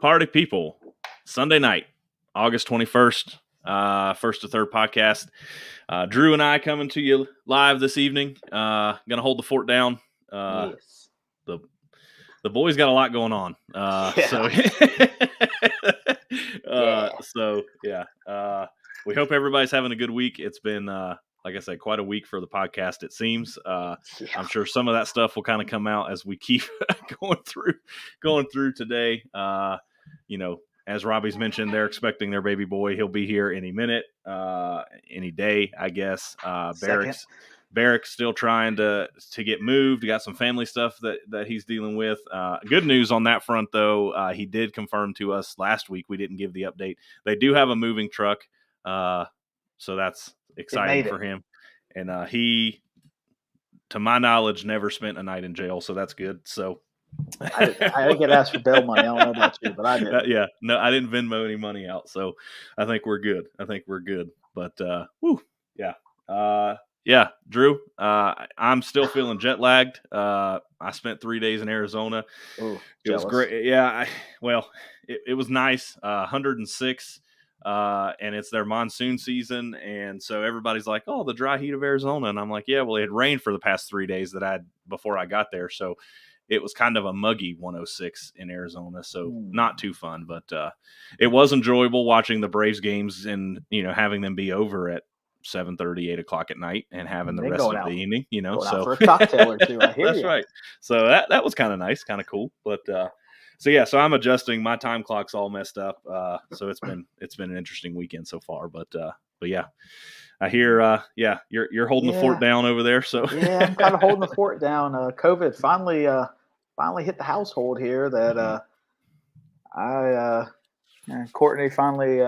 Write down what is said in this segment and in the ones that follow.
Party people. Sunday night, August 21st, first to third podcast. Drew and I coming to you live this evening. Gonna hold the fort down. Yes. The boys got a lot going on. We hope everybody's having a good week. It's been like I said, quite a week for the podcast, it seems. I'm sure some of that stuff will kind of come out as we keep going through today. As Robbie's mentioned, they're expecting their baby boy. He'll be here any minute, any day, I guess. Barrick's still trying to get moved. He got some family stuff that he's dealing with. Good news on that front, though. He did confirm to us last week. We didn't give the update. They do have a moving truck, so that's exciting for him. And he, to my knowledge, never spent a night in jail, so that's good. So I didn't get asked for bail money. I don't know about you, but I did. I didn't Venmo any money out, so I think we're good. But Drew, I'm still feeling jet lagged. I spent 3 days in Arizona. Ooh, it was great. Yeah, it was nice. 106, and it's their monsoon season, and so everybody's like, "Oh, the dry heat of Arizona," and I'm like, "Yeah, well, it had rained for the past 3 days before I got there, so." It was kind of a muggy 106 in Arizona, so not too fun, but it was enjoyable watching the Braves games and, having them be over at 7:30, 8 o'clock at night and having the rest of the evening, Going out for a cocktail or two. I hear That's right. So that was kind of nice, kind of cool. But so I'm adjusting. My time clock's all messed up. So it's been an interesting weekend so far. But yeah. I hear, you're holding the fort down over there. So yeah, I'm kind of holding the fort down. COVID finally hit the household here. That Courtney finally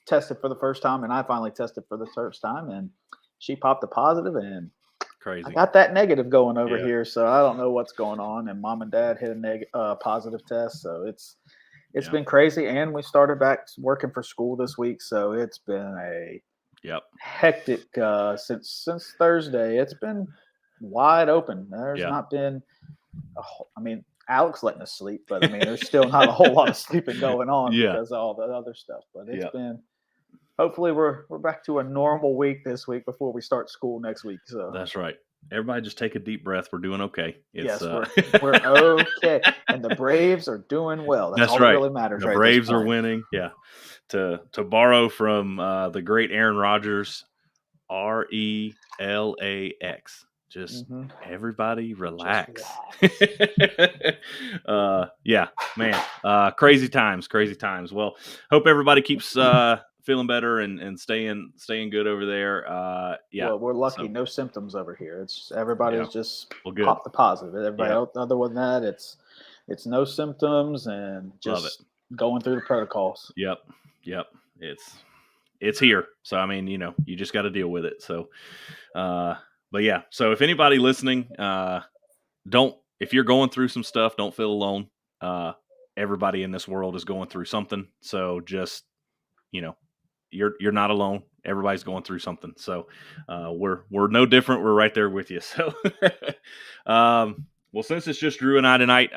tested for the first time, and I finally tested for the first time, and she popped a positive, and crazy. I got that negative going over here, so I don't know what's going on. And mom and dad hit a positive test, so it's been crazy. And we started back working for school this week, so it's been a hectic since Thursday. It's been wide open. There's not been Alex letting us sleep, but there's still not a whole lot of sleeping going on because of all the other stuff. But it's been, hopefully we're back to a normal week this week before we start school next week. So that's right. Everybody just take a deep breath. We're doing okay. Yes, we're okay. And the Braves are doing well. That's all right. that really matters. The Braves are winning. Yeah. To borrow from the great Aaron Rodgers, RELAX. Just everybody relax. Crazy times. Well, hope everybody keeps feeling better and staying good over there. Well, we're lucky. So, no symptoms over here. It's everybody's just good. Popped the positive. Everybody else, other than that, it's no symptoms and just going through the protocols. Yep. It's here. So you just got to deal with it. So but yeah, so if anybody listening, if you're going through some stuff, don't feel alone. Everybody in this world is going through something. So just, you're not alone. Everybody's going through something. So we're no different. We're right there with you. So, well, since it's just Drew and I tonight,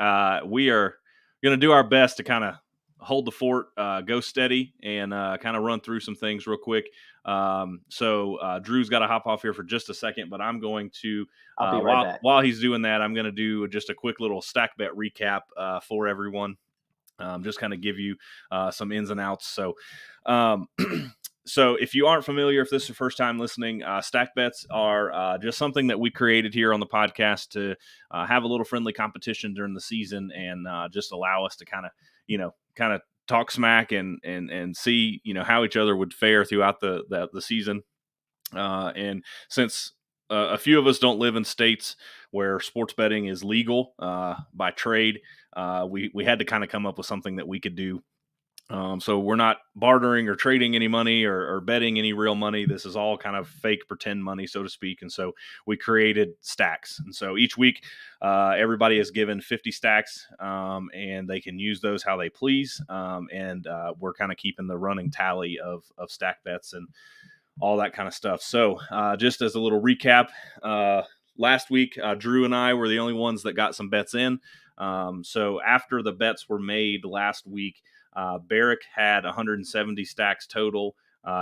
we are going to do our best to kind of hold the fort, go steady, and kind of run through some things real quick. So Drew's got to hop off here for just a second, but I'm going to, I'll be right back. While he's doing that, I'm going to do just a quick little stack bet recap for everyone. Just kind of give you some ins and outs. So, so if you aren't familiar, if this is your first time listening, stack bets are just something that we created here on the podcast to have a little friendly competition during the season and just allow us to kind of talk smack and see, how each other would fare throughout the season. And since a few of us don't live in states where sports betting is legal by trade, we had to kind of come up with something that we could do. So we're not bartering or trading any money or betting any real money. This is all kind of fake pretend money, so to speak. And so we created stacks. And so each week, everybody is given 50 stacks and they can use those how they please. And we're kind of keeping the running tally of stack bets and all that kind of stuff. So just as a little recap, last week, Drew and I were the only ones that got some bets in. So after the bets were made last week, Barrick had 170 stacks total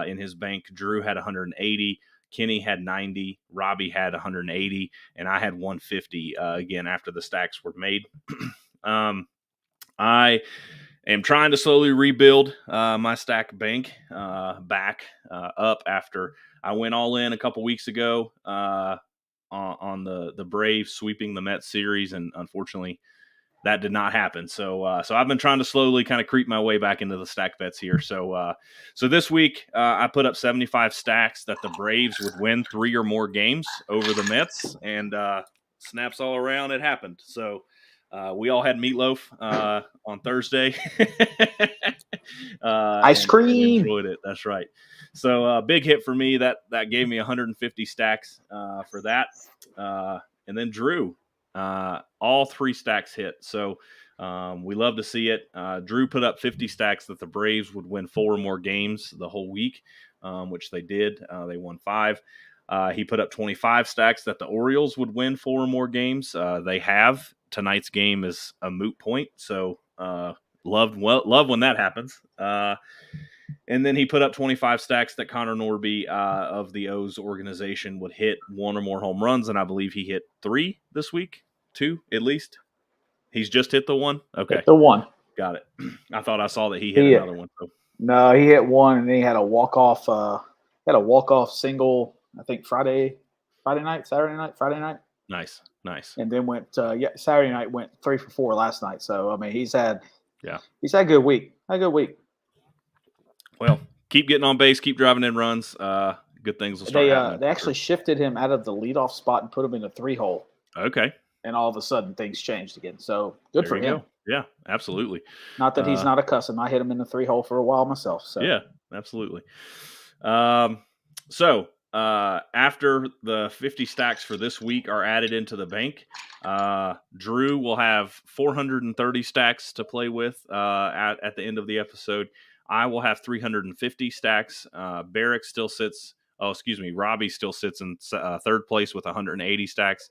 in his bank. Drew had 180. Kenny had 90. Robbie had 180. And I had 150 again after the stacks were made. I am trying to slowly rebuild my stack bank back up after I went all in a couple weeks ago on the Braves sweeping the Mets series, and unfortunately that did not happen. So I've been trying to slowly kind of creep my way back into the stack bets here. So this week I put up 75 stacks that the Braves would win 3 or more games over the Mets, and snaps all around, it happened. So we all had meatloaf on Thursday. Ice cream. And enjoyed it. That's right. So big hit for me. That gave me 150 stacks for that. And then Drew, all 3 stacks hit. So we love to see it. Drew put up 50 stacks that the Braves would win 4 or more games the whole week, which they did. They won 5. He put up 25 stacks that the Orioles would win 4 or more games. They have. Tonight's game is a moot point, so love when that happens. And then he put up 25 stacks that Connor Norby of the O's organization would hit 1 or more home runs, and I believe he hit 3 this week, 2 at least. He's just hit the 1? Okay. Hit the 1. Got it. I thought I saw that he hit another one. So. No, he hit 1, and then he had a walk-off single, I think Saturday night. Nice. And then went Saturday night went 3 for 4 last night. So I mean, he's had a good week. Well, keep getting on base, keep driving in runs. Good things will start happening. They actually shifted him out of the leadoff spot and put him in a 3-hole. Okay. And all of a sudden things changed again. So good for him. Go. Yeah, absolutely. Not that he's not accustomed. I hit him in the 3-hole for a while myself. So yeah, absolutely. After the 50 stacks for this week are added into the bank, Drew will have 430 stacks to play with at the end of the episode. I will have 350 stacks. Robbie still sits in third place with 180 stacks.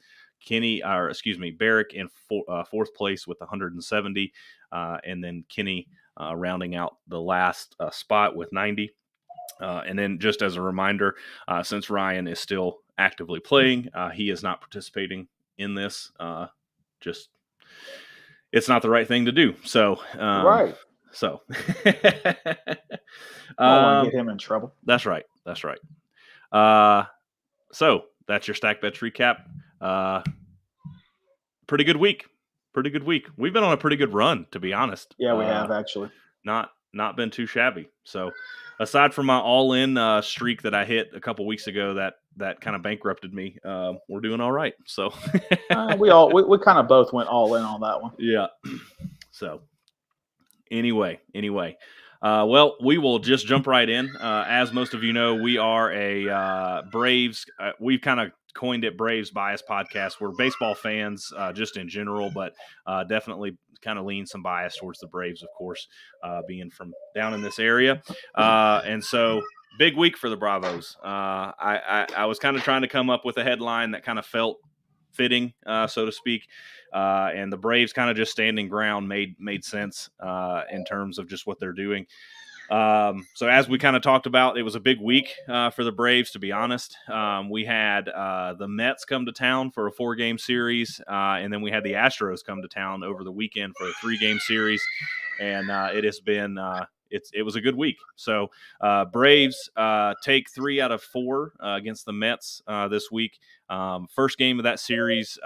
Barrick in fourth place with 170, and then Kenny rounding out the last spot with 90. And then just as a reminder, since Ryan is still actively playing, he is not participating in this. It's not the right thing to do. So, right. So, I don't want to get him in trouble. That's right. So that's your stack bets recap. Pretty good week. We've been on a pretty good run, to be honest. Yeah, we have actually. Not been too shabby. So aside from my all-in streak that I hit a couple weeks ago, that kind of bankrupted me, we're doing all right. So we kind of both went all in on that one. Yeah. So anyway, well, we will just jump right in. As most of you know, we are a Braves. We've kind of coined it Braves-biased podcast. We're baseball fans just in general, but definitely kind of lean some bias towards the Braves, of course, being from down in this area. And so big week for the Bravos. I was kind of trying to come up with a headline that kind of felt fitting, so to speak. And the Braves kind of just standing ground made sense in terms of just what they're doing. So as we kind of talked about, it was a big week for the Braves, to be honest. We had the Mets come to town for a 4-game series, and then we had the Astros come to town over the weekend for a 3-game series. And it has been it was a good week. So Braves take 3 out of 4 against the Mets this week. First game of that series,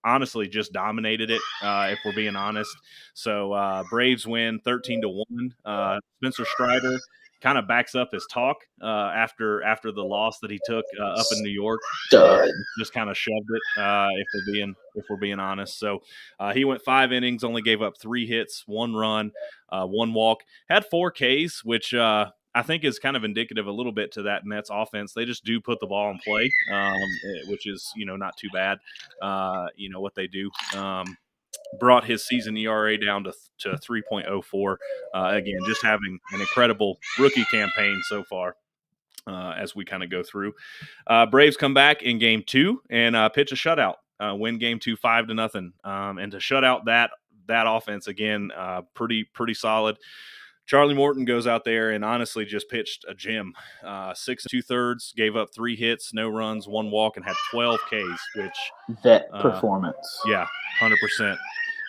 honestly, just dominated it, if we're being honest. So Braves win 13-1. Spencer Strider kind of backs up his talk after the loss that he took up in New York. Just kind of shoved it, if we're being honest. So he went 5 innings, only gave up 3 hits, 1 run, 1 walk, had 4 Ks, which I think is kind of indicative a little bit to that Mets offense. They just do put the ball in play, which is, not too bad. What they do. Brought his season ERA down to 3.04. Again, just having an incredible rookie campaign so far as we kind of go through. Braves come back in game 2 and pitch a shutout, win game 2 5-0. And to shut out that offense again, pretty solid. Charlie Morton goes out there and honestly just pitched a gem. 6 2/3, gave up 3 hits, no runs, 1 walk, and had 12 Ks, which vet performance. Yeah, 100%.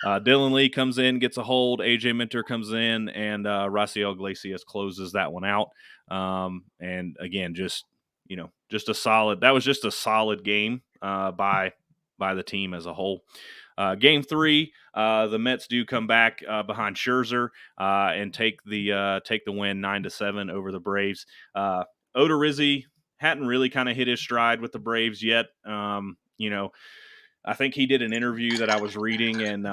Dylan Lee comes in, gets a hold. AJ Minter comes in, and Raciel Iglesias closes that one out. And again, just a solid. That was just a solid game by the team as a whole. Game 3, the Mets do come back behind Scherzer and take the win 9-7 over the Braves. Odorizzi hadn't really kind of hit his stride with the Braves yet. I think he did an interview that I was reading, and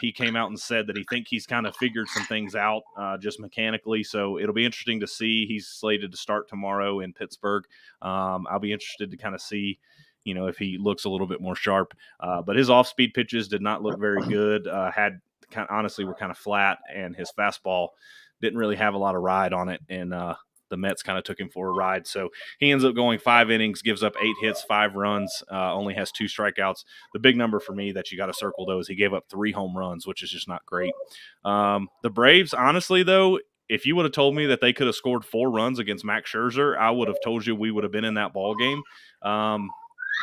he came out and said that he's kind of figured some things out just mechanically. So it'll be interesting to see. He's slated to start tomorrow in Pittsburgh. I'll be interested to kind of see, if he looks a little bit more sharp. But his off-speed pitches did not look very good. Honestly, were kind of flat, and his fastball didn't really have a lot of ride on it. And the Mets kind of took him for a ride. So he ends up going 5 innings, gives up 8 hits, 5 runs, only has 2 strikeouts. The big number for me that you got to circle, though, is he gave up 3 home runs, which is just not great. The Braves, honestly, though, if you would have told me that they could have scored 4 runs against Max Scherzer, I would have told you we would have been in that ball game.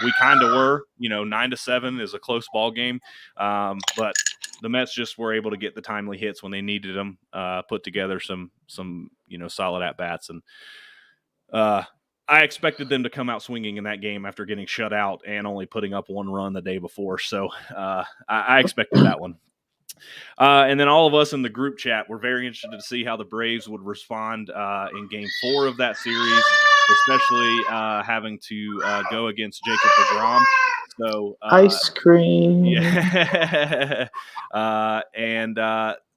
We kind of were. 9-7 is a close ball game, but the Mets just were able to get the timely hits when they needed them, put together some solid at-bats. And I expected them to come out swinging in that game after getting shut out and only putting up 1 run the day before. So I expected that one. And then all of us in the group chat were very interested to see how the Braves would respond in Game 4 of that series, especially having to go against Jacob deGrom. So ice cream. Yeah. And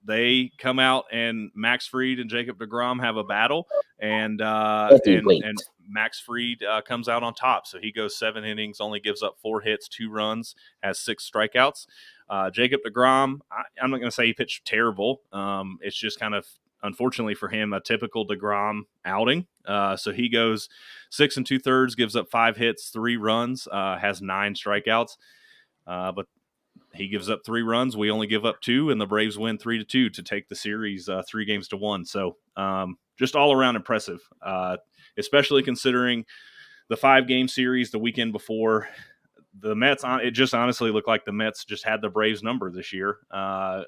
they come out, and Max Fried and Jacob deGrom have a battle, and Max Fried comes out on top. So he goes 7 innings, only gives up 4 hits, 2 runs, has 6 strikeouts. Jacob deGrom, I'm not going to say he pitched terrible. It's just kind of, unfortunately for him, a typical deGrom outing. So he goes 6 2/3, gives up 5 hits, 3 runs, has 9 strikeouts. But he gives up 3 runs. We only give up 2, and the Braves win 3-2 to take the series 3-1. So just all around impressive, especially considering the 5-game series the weekend before. The Mets, it just honestly looked like the Mets just had the Braves number this year,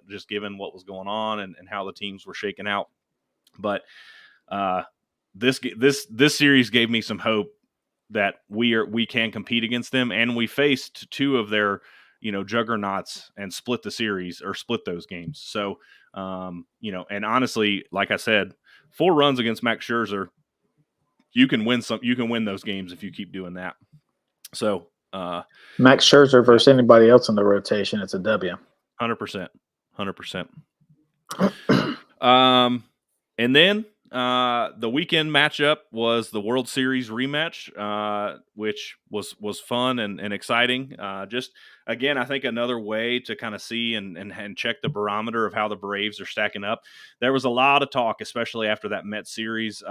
just given what was going on and how the teams were shaking out. But this series gave me some hope that we can compete against them, and we faced 2 of their juggernauts and split the series or split those games. So and honestly, like I said, 4 runs against Max Scherzer, you can win those games if you keep doing that. So Max Scherzer versus anybody else in the rotation, it's a W. 100%. And then the weekend matchup was the World Series rematch, which was fun and exciting. Just again, I think another way to kind of see and check the barometer of how the Braves are stacking up. There was a lot of talk, especially after that Mets series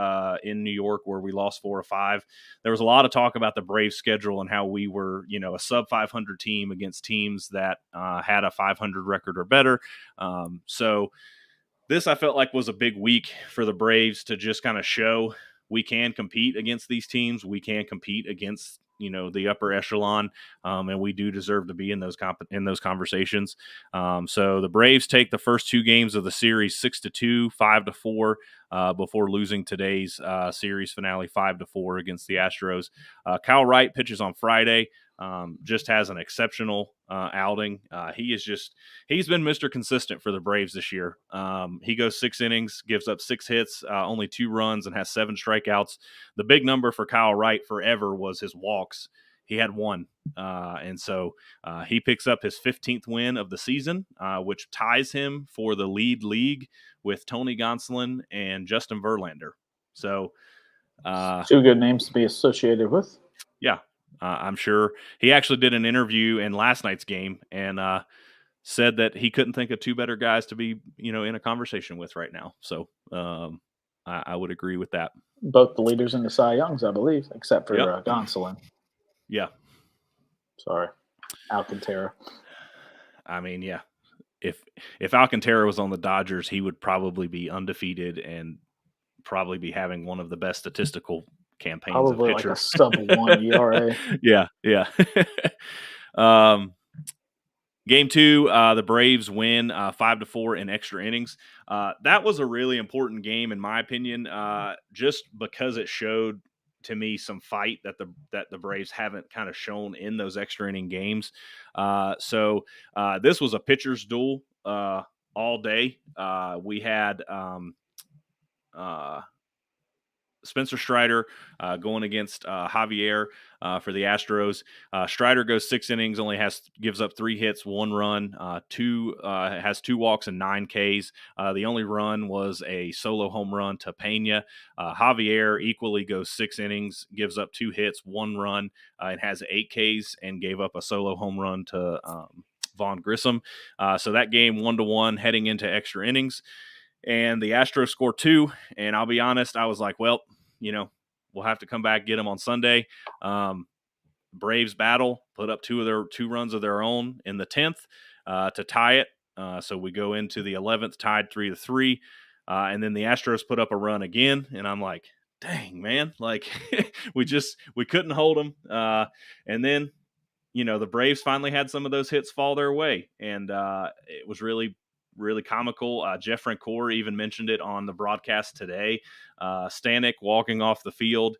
in New York where we lost 4 of 5. There was a lot of talk about the Braves schedule and how we were, a sub 500 team against teams that had a 500 record or better. So this, I felt like, was a big week for the Braves to just kind of show we can compete against these teams. We can compete against, the upper echelon, and we do deserve to be in those conversations. So the Braves take the first 2 games of the series 6-2, 5-4, before losing today's series finale 5-4 against the Astros. Kyle Wright pitches on Friday. Just has an exceptional outing. He's been Mr. Consistent for the Braves this year. He goes 6 innings, gives up 6 hits, only 2 runs, and has 7 strikeouts. The big number for Kyle Wright forever was his walks. He had 1. And so he picks up his 15th win of the season, which ties him for the league with Tony Gonsolin and Justin Verlander. So 2 good names to be associated with. Yeah. I'm sure he actually did an interview in last night's game and said that he couldn't think of 2 better guys to be, in a conversation with right now. So I would agree with that. Both the leaders in the Cy Youngs, I believe, except for Gonsolin. Yeah. Sorry. Alcantara. I mean, yeah. if Alcantara was on the Dodgers, he would probably be undefeated and probably be having one of the best statistical campaigns of Probably like a pitcher. sub-1 ERA. Yeah. um, Game 2, the Braves win 5-4 in extra innings. That was a really important game, in my opinion, just because it showed to me some fight that the Braves haven't kind of shown in those extra inning games. So this was a pitcher's duel all day. We had Spencer Strider going against Javier for the Astros. Strider goes 6 innings, only gives up 3 hits, 1 run, has 2 walks and 9 Ks. The only run was a solo home run to Pena. Javier equally goes 6 innings, gives up 2 hits, 1 run, and has 8 Ks and gave up a solo home run to Vaughn Grissom. So that game 1-1 heading into extra innings. And the Astros score 2. And I'll be honest, I was like, well, we'll have to come back, get them on Sunday. Braves battle, put up 2 runs of their own in the 10th to tie it. So we go into the 11th tied 3-3. And then the Astros put up a run again. And I'm like, dang, man, like we couldn't hold them. And then, the Braves finally had some of those hits fall their way. And it was really, really comical. Jeff Francoeur even mentioned it on the broadcast today. Stanek walking off the field,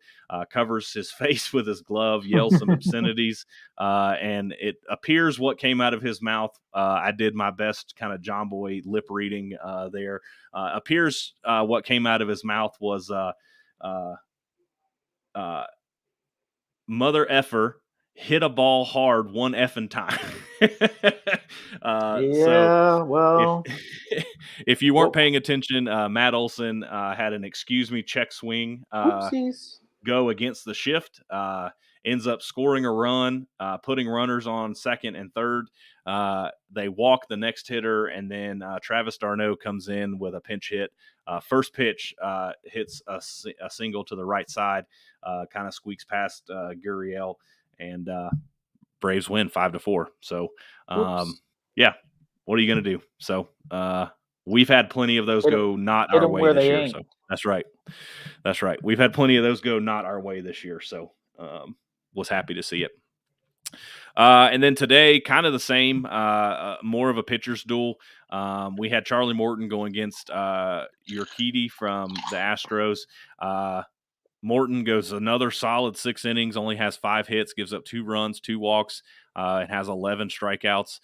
covers his face with his glove, yells some obscenities, and it appears what came out of his mouth. I did my best kind of John Boy lip reading there. Appears what came out of his mouth was mother effer, hit a ball hard one effing time. So well, if you weren't paying attention, Matt Olson had an excuse me check swing whoopsies. Go against the shift. Ends up scoring a run, putting runners on second and third. They walk the next hitter, and then Travis d'Arnaud comes in with a pinch hit. First pitch hits a single to the right side, kind of squeaks past Gurriel, and Braves win 5-4. So, yeah, what are you going to do? So, we've had plenty of those go not our way this year. So that's right. That's right. We've had plenty of those go not our way this year. So, was happy to see it. And then today, kind of the same, more of a pitcher's duel. We had Charlie Morton going against Urquidy from the Astros. Morton goes another solid 6 innings, only has 5 hits, gives up 2 runs, 2 walks, and has 11 strikeouts.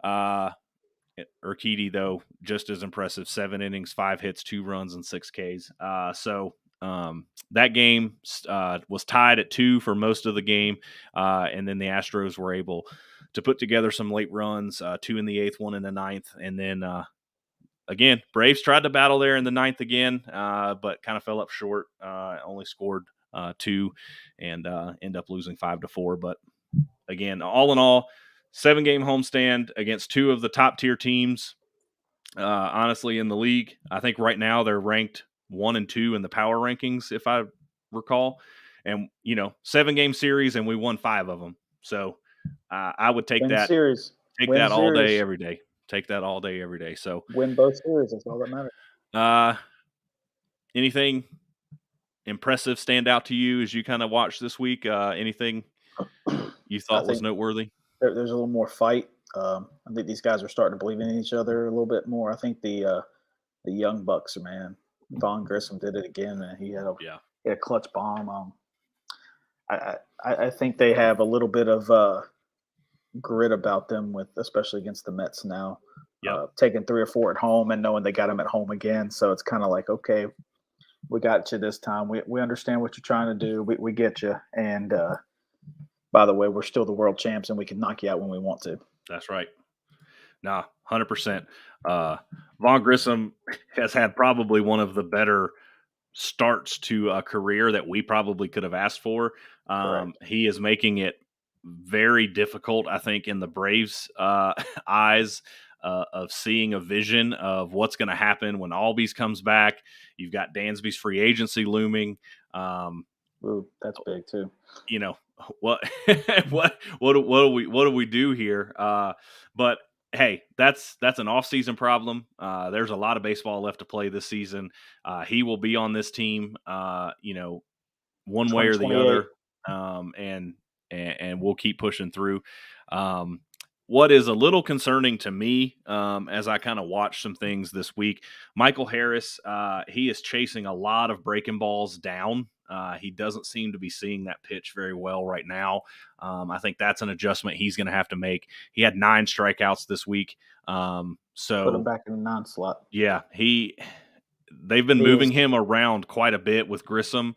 Urquidy, though, just as impressive, 7 innings, 5 hits, 2 runs, and 6 Ks. That game was tied at 2 for most of the game, and then the Astros were able to put together some late runs, 2 in the 8th, 1 in the 9th, and then again, Braves tried to battle there in the 9th again, but kind of fell up short. Only scored 2 and end up losing 5-4. But again, all in all, 7-game homestand against 2 of the top tier teams. Honestly, in the league, I think right now they're ranked 1 and 2 in the power rankings, if I recall. And 7-game series, and we won 5 of them. So I would take that. Series. Take that all day, every day. Take that all day, every day. So win both series. That's all that matters. Anything impressive stand out to you as you kind of watched this week? Anything you thought was noteworthy? There's a little more fight. I think these guys are starting to believe in each other a little bit more. I think the young bucks, man, Vaughn Grissom did it again, and he had a clutch bomb. I think they have a little bit of grit about them, especially against the Mets now. Taking 3 or 4 at home and knowing they got them at home again. So it's kind of like, okay, we got you this time. We understand what you're trying to do. We get you. And by the way, we're still the world champs, and we can knock you out when we want to. That's right. Nah, 100%. Vaughn Grissom has had probably one of the better starts to a career that we probably could have asked for. He is making it very difficult, I think, in the Braves' eyes of seeing a vision of what's going to happen when Albies comes back. You've got Dansby's free agency looming. Ooh, that's big too. What do we do here? But hey, that's an off-season problem. There's a lot of baseball left to play this season. He will be on this team, one way or the 2028. other, and we'll keep pushing through. Um, what is a little concerning to me, as I kind of watch some things this week, Michael Harris, he is chasing a lot of breaking balls down. He doesn't seem to be seeing that pitch very well right now. I think that's an adjustment he's going to have to make. He had 9 strikeouts this week. Put him So back in the non-slot. yeah, they've been He is moving him around quite a bit with Grissom.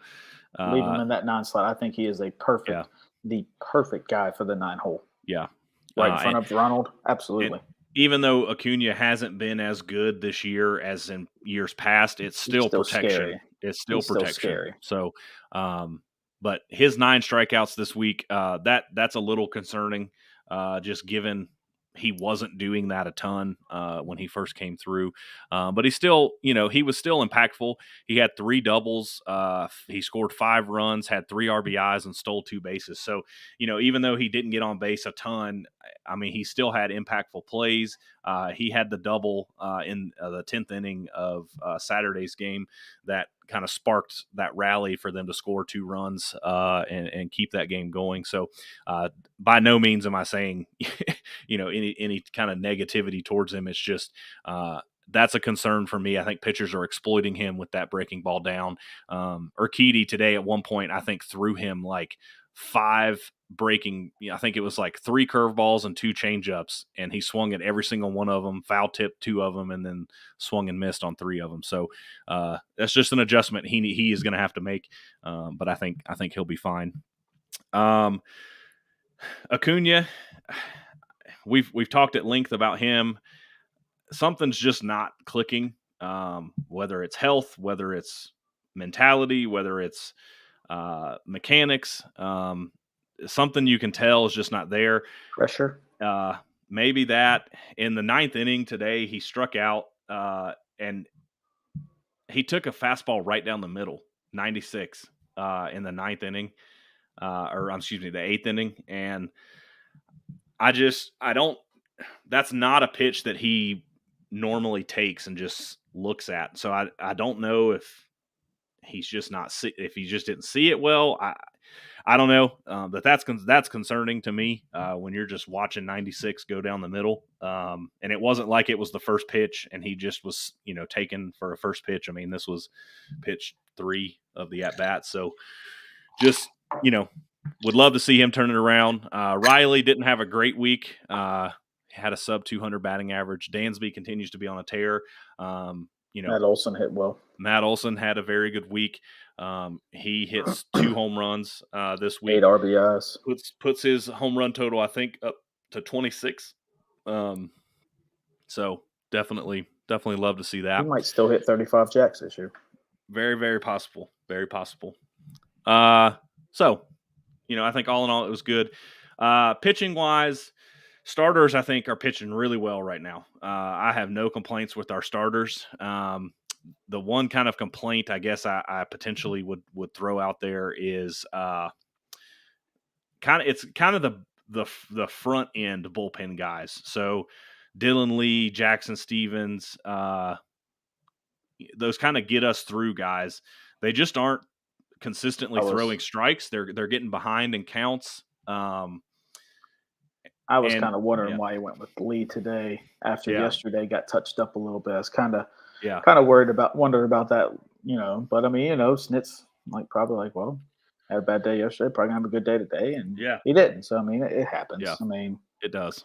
leave him in that non-slot. I think he is the Yeah, perfect guy for the 9 hole. yeah. Right in front of Ronald. And Absolutely. even though Acuna hasn't been as good this year as in years past, it's He's still still protection. scary. It's still He's still protection. scary. So, but his 9 strikeouts this week, that's a little concerning, just given he wasn't doing that a ton when he first came through. But he still, he was still impactful. He had 3 doubles. He scored 5 runs, had 3 RBIs, and stole 2 bases. So, even though he didn't get on base a ton, I mean, he still had impactful plays. He had the double in the 10th inning of Saturday's game that kind of sparked that rally for them to score 2 runs and keep that game going. So by no means am I saying, any kind of negativity towards him. It's just that's a concern for me. I think pitchers are exploiting him with that breaking ball down. Urquidy today at one point, I think, threw him like 5 breaking, I think it was like 3 curveballs and 2 changeups, and he swung at every single one of them, foul tipped 2 of them, and then swung and missed on 3 of them. So that's just an adjustment he is going to have to make. But I think he'll be fine. Acuna, we've talked at length about him. Something's just not clicking. Whether it's health, whether it's mentality, whether it's mechanics, something you can tell is just not there. Pressure. Maybe that in the 9th inning today, he struck out and he took a fastball right down the middle, 96 in the 9th inning, or excuse me, the 8th inning. And I don't, that's not a pitch that he normally takes and just looks at. So I don't know if he's just not, if he just didn't see it well. I don't know, but that's concerning to me when you're just watching 96 go down the middle. And it wasn't like it was the first pitch and he just was, taken for a first pitch. I mean, this was pitch 3 of the at bat. So just, would love to see him turn it around. Riley didn't have a great week. Had a sub 200 batting average. Dansby continues to be on a tear. Matt Olson hit well. Matt Olson had a very good week. He hits 2 home runs this week. 8 RBIs. Puts his home run total, I think, up to 26. So definitely love to see that. He might still hit 35 jacks this year. Very, very possible. Very possible. So, I think all in all, it was good. Pitching wise, starters, I think, are pitching really well right now. I have no complaints with our starters. The one kind of complaint I guess I potentially would throw out there is it's kind of the front end bullpen guys. So Dylan Lee, Jackson Stevens, those kind of get us through guys. They just aren't consistently throwing strikes. They're getting behind in counts. I was kind of wondering why he went with Lee today after yesterday got touched up a little bit. I was kind of wondering about that, But I mean, Snit's probably well, had a bad day yesterday, probably gonna have a good day today, and he didn't. So I mean, it happens. Yeah, I mean, it does.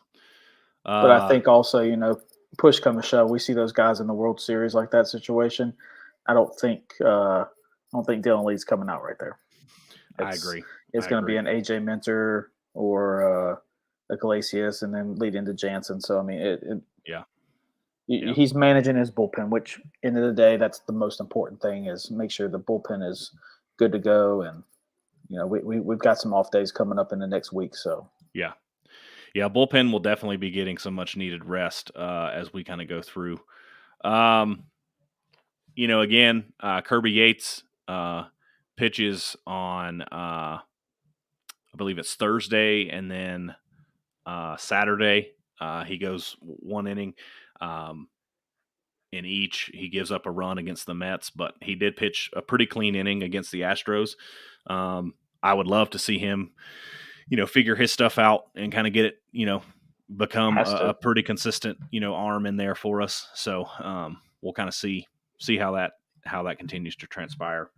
But I think also, push come to shove, we see those guys in the World Series like that situation. I don't think Dylan Lee's coming out right there. I agree. It's going to be an AJ Minter or Iglesias, and then lead into Jansen. So I mean, he's managing his bullpen. Which, end of the day, that's the most important thing: is make sure the bullpen is good to go. And we've got some off days coming up in the next week. So bullpen will definitely be getting some much needed rest as we kind of go through. Again, Kirby Yates pitches on, I believe it's Thursday and then Saturday. He goes 1 inning. In each, he gives up a run against the Mets, but he did pitch a pretty clean inning against the Astros. I would love to see him, figure his stuff out and kind of get it, become a pretty consistent, arm in there for us. So we'll kind of see how that continues to transpire.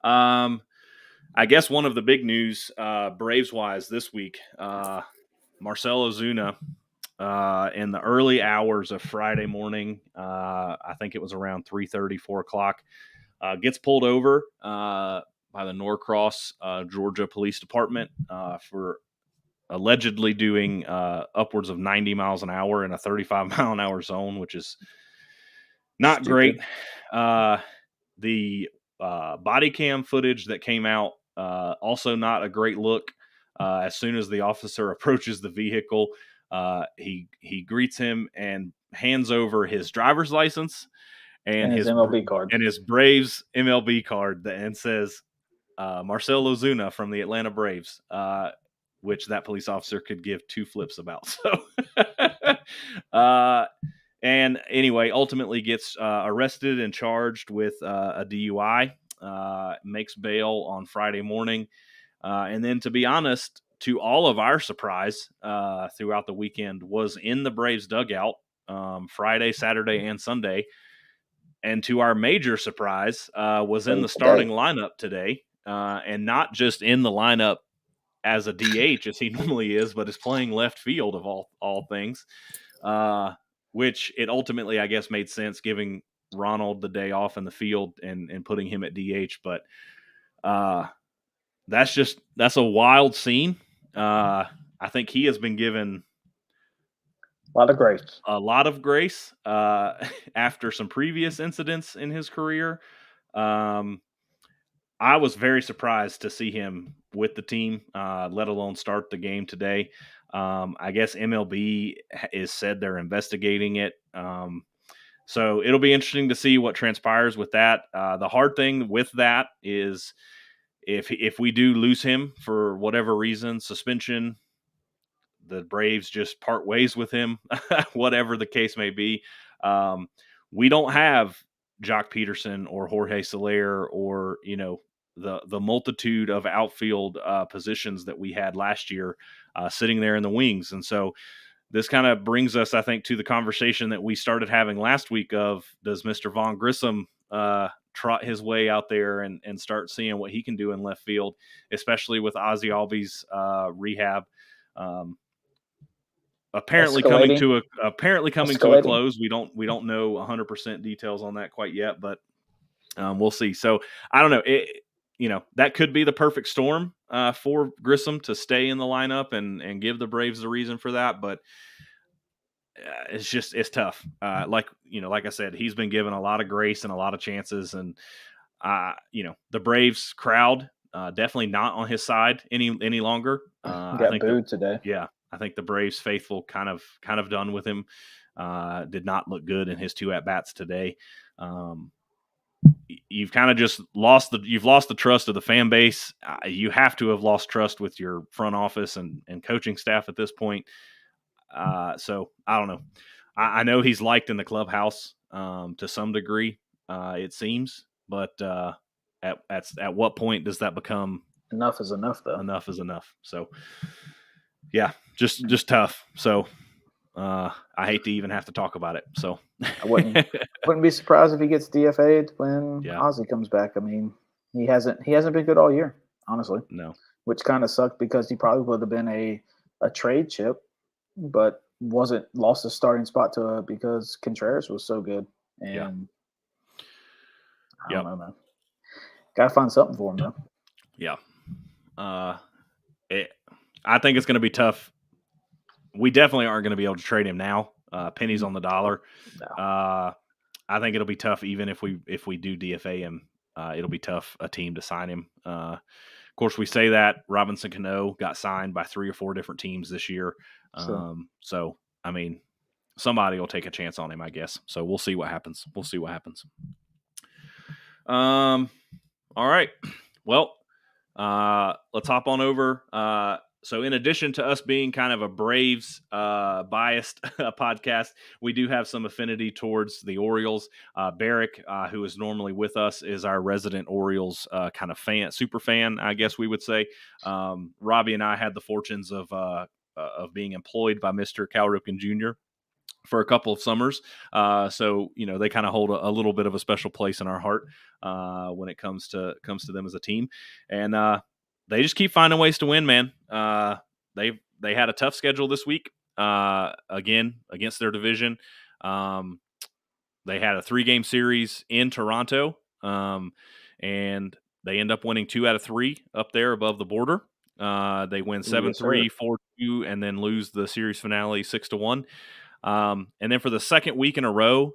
I guess one of the big news, Braves wise this week, Marcell Ozuna, in the early hours of Friday morning, I think it was around 3:30, 4 o'clock, gets pulled over by the Norcross, Georgia Police Department for allegedly doing upwards of 90 miles an hour in a 35-mile-an-hour zone, which is not great. The body cam footage that came out, also not a great look. As soon as the officer approaches the vehicle, he greets him and hands over his driver's license and his MLB card and his Braves MLB card, and says Marcell Ozuna from the Atlanta Braves, which that police officer could give two flips about. So, and anyway, ultimately gets arrested and charged with a DUI. Makes bail on Friday morning, and then, to be honest, to all of our surprise, throughout the weekend, was in the Braves dugout Friday, Saturday, and Sunday. And to our major surprise, was in the starting lineup today, and not just in the lineup as a DH as he normally is, but is playing left field of all things, which it ultimately, I guess, made sense giving Ronald the day off in the field and putting him at DH. But that's a wild scene. I think he has been given a lot of grace after some previous incidents in his career. I was very surprised to see him with the team, let alone start the game today. I guess MLB is said they're investigating it. So it'll be interesting to see what transpires with that. The hard thing with that is if we do lose him for whatever reason, suspension, the Braves just part ways with him, whatever the case may be. We don't have Jock Peterson or Jorge Soler or, the multitude of outfield positions that we had last year sitting there in the wings. And so this kind of brings us, I think, to the conversation that we started having last week of, does Mr. Von Grissom trot his way out there and start seeing what he can do in left field, especially with Ozzie Albies rehab apparently coming to a close. We don't know 100% details on that quite yet, but we'll see. So I don't know. That could be the perfect storm for Grissom to stay in the lineup and give the Braves the reason for that. But it's tough. Like I said, he's been given a lot of grace and a lot of chances, and the Braves crowd definitely not on his side any longer. I think booed today. Yeah, I think the Braves faithful kind of done with him. Did not look good in his 2 at-bats today. You've kind of just lost the trust of the fan base. You have to have lost trust with your front office and coaching staff at this point. So I don't know. I know he's liked in the clubhouse to some degree, it seems, but at what point does that become enough is enough, though? Enough is enough. So yeah, just tough. So I hate to even have to talk about it. So I wouldn't be surprised if he gets DFA'd when Ozzie comes back. I mean, he hasn't been good all year, honestly. No. Which kind of sucked because he probably would have been a trade chip, but lost his starting spot to because Contreras was so good. And I don't know, man. Got to find something for him, though. Yeah. I think it's going to be tough. We definitely aren't going to be able to trade him now. Pennies on the dollar. No. I think it'll be tough even if we do DFA him. It'll be tough a team to sign him. Of course, we say that Robinson Cano got signed by 3 or 4 different teams this year. Sure. So, I mean, somebody will take a chance on him, I guess. So we'll see what happens. All right. Well, let's hop on over So in addition to us being kind of a Braves biased podcast, we do have some affinity towards the Orioles. Barrick, who is normally with us, is our resident Orioles kind of super fan, I guess we would say. Robbie and I had the fortunes of being employed by Mr. Cal Ripken Jr. for a couple of summers. So, they kind of hold a little bit of a special place in our heart when it comes to them as a team. And they just keep finding ways to win, man. They had a tough schedule this week, again, against their division. They had a 3-game series in Toronto, and they end up winning 2 out of 3 up there above the border. They win 7-3, 4-2, and then lose the series finale 6-1. And then for the second week in a row,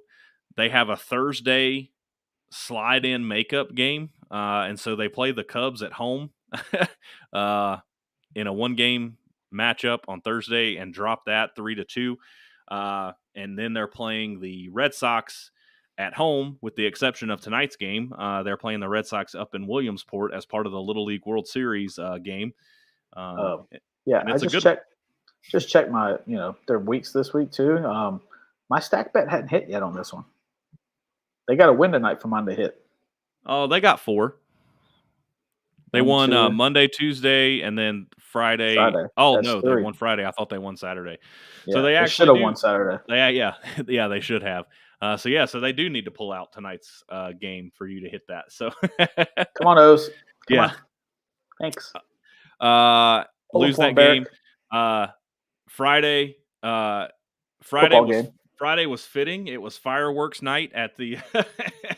they have a Thursday slide-in makeup game, and so they play the Cubs at home in a 1-game matchup on Thursday and drop that 3-2. And then they're playing the Red Sox at home, with the exception of tonight's game. They're playing the Red Sox up in Williamsport as part of the Little League World Series game. Yeah, I just checked my, their weeks this week too. My stack bet hadn't hit yet on this one. They got a win tonight for mine to hit. Oh, they got 4. They won Monday, Tuesday, and then Friday. Oh, that's no, 3. They won Friday. I thought they won Saturday. Yeah, so they actually should have won Saturday. Yeah, they should have. So they do need to pull out tonight's game for you to hit that. So come on, O's. Come on. Thanks. Lose that game. Friday was fitting. It was fireworks night at the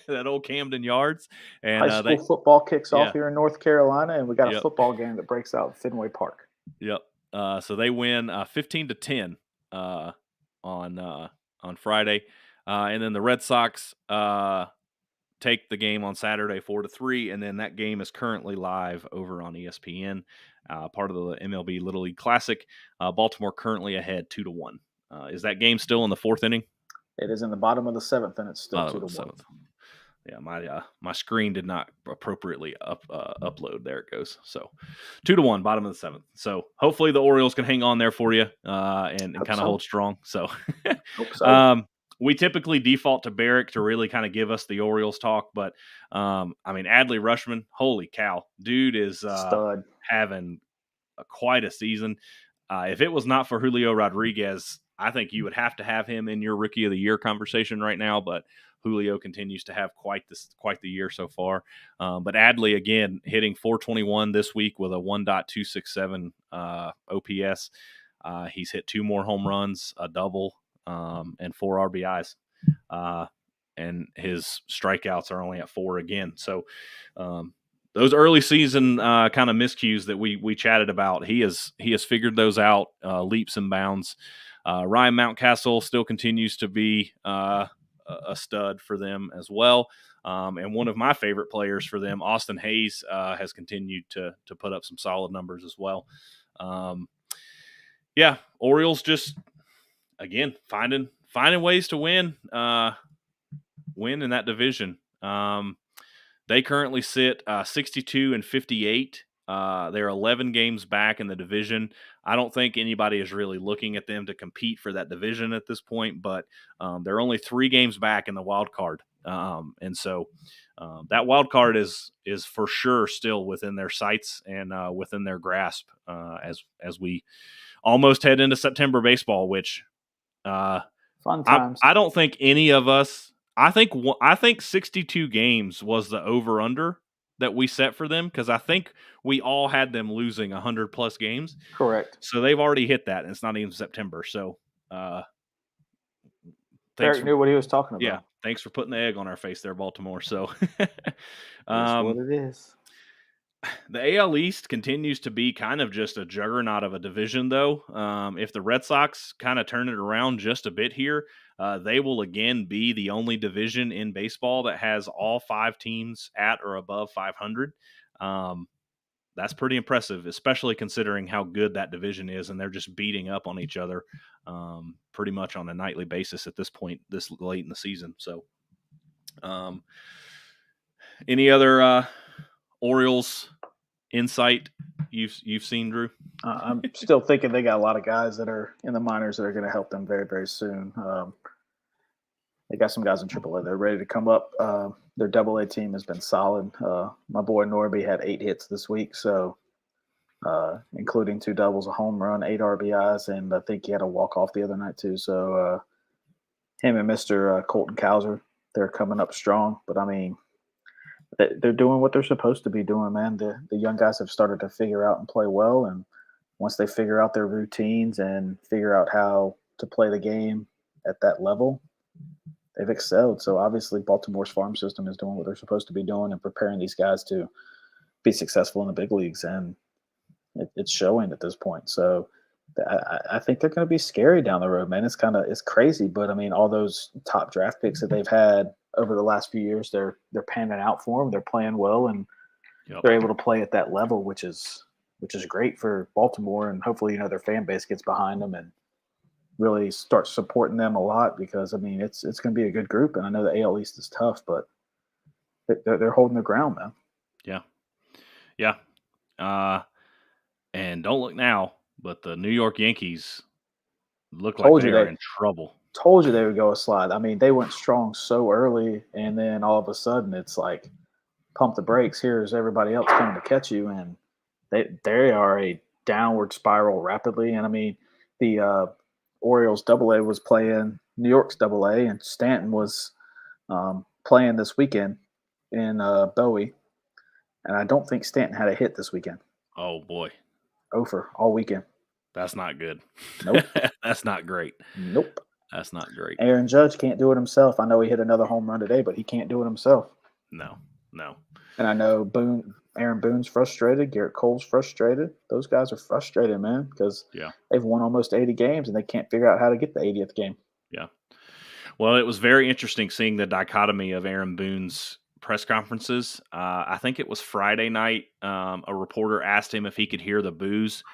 that old Camden Yards, and high school football kicks off here in North Carolina, and we got a football game that breaks out at Fenway Park. Yep. So they win 15-10 on Friday, and then the Red Sox take the game on Saturday 4-3, and then that game is currently live over on ESPN, part of the MLB Little League Classic. Baltimore currently ahead 2-1. Is that game still in the 4th inning? It is in the bottom of the 7th, and it's still 2-1. Yeah, my screen did not appropriately upload. There it goes. So 2-1, bottom of the 7th. So hopefully the Orioles can hang on there for you and kind of hold strong. So, hope so. We typically default to Barrick to really kind of give us the Orioles talk, but Adley Rutschman, holy cow, dude is having quite a season. If it was not for Julio Rodriguez, I think you would have to have him in your Rookie of the Year conversation right now. But Julio continues to have quite the year so far. But Adley, again, hitting .421 this week with a 1.267 OPS. He's hit 2 more home runs, a double, and 4 RBIs. And his strikeouts are only at 4 again. So those early season kind of miscues that we chatted about, he has figured those out leaps and bounds. Ryan Mountcastle still continues to be a stud for them as well. And one of my favorite players for them, Austin Hayes, has continued to put up some solid numbers as well. Orioles just, again, finding ways to win in that division. They currently sit 62-58. They're 11 games back in the division. I don't think anybody is really looking at them to compete for that division at this point, but they're only 3 games back in the wild card. And so that wild card is for sure still within their sights and within their grasp as we almost head into September baseball, which fun times. I don't think any of us. I think 62 games was the over-under that we set for them, because I think we all had them losing 100-plus games. Correct. So they've already hit that, and it's not even September. So Eric knew what he was talking about. Yeah, thanks for putting the egg on our face there, Baltimore. So that's what it is. The AL East continues to be kind of just a juggernaut of a division, though. If the Red Sox kind of turn it around just a bit here, they will again be the only division in baseball that has all 5 teams at or above 500. That's pretty impressive, especially considering how good that division is, and they're just beating up on each other pretty much on a nightly basis at this point, this late in the season. So, any other Orioles insight you've seen, Drew? I'm still thinking they got a lot of guys that are in the minors that are going to help them very, very soon. They got some guys in AAA. They're ready to come up. Their AA team has been solid. My boy Norby had 8 hits this week, so including 2 doubles, a home run, 8 RBIs, and I think he had a walk off the other night too. So him and Mister Colton Cowser, they're coming up strong. But I mean, they're doing what they're supposed to be doing, man. The young guys have started to figure out and play well, and once they figure out their routines and figure out how to play the game at that level, they've excelled. So obviously, Baltimore's farm system is doing what they're supposed to be doing and preparing these guys to be successful in the big leagues, and it's showing at this point. So I think they're going to be scary down the road, man. It's crazy, but I mean, all those top draft picks that they've had over the last few years, they're panning out for them. They're playing well, and Yep. they're able to play at that level, which is great for Baltimore. And hopefully, their fan base gets behind them and really starts supporting them a lot, because I mean, it's going to be a good group. And I know the AL East is tough, but they're holding their ground, man. Yeah. Yeah. And don't look now, but the New York Yankees look like they are in trouble. Told you they would go a slide. I mean, they went strong so early, and then all of a sudden it's like, pump the brakes. Here's everybody else coming to catch you, and they are a downward spiral rapidly. And I mean, the Orioles AA was playing New York's AA, and Stanton was playing this weekend in Bowie, and I don't think Stanton had a hit this weekend. Oh boy, over all weekend. That's not good. Nope. That's not great. Nope. That's not great. Aaron Judge can't do it himself. I know he hit another home run today, but he can't do it himself. No. And I know Aaron Boone's frustrated. Garrett Cole's frustrated. Those guys are frustrated, man, because they've won almost 80 games and they can't figure out how to get the 80th game. Yeah. Well, it was very interesting seeing the dichotomy of Aaron Boone's press conferences. I think it was Friday night. A reporter asked him if he could hear the boos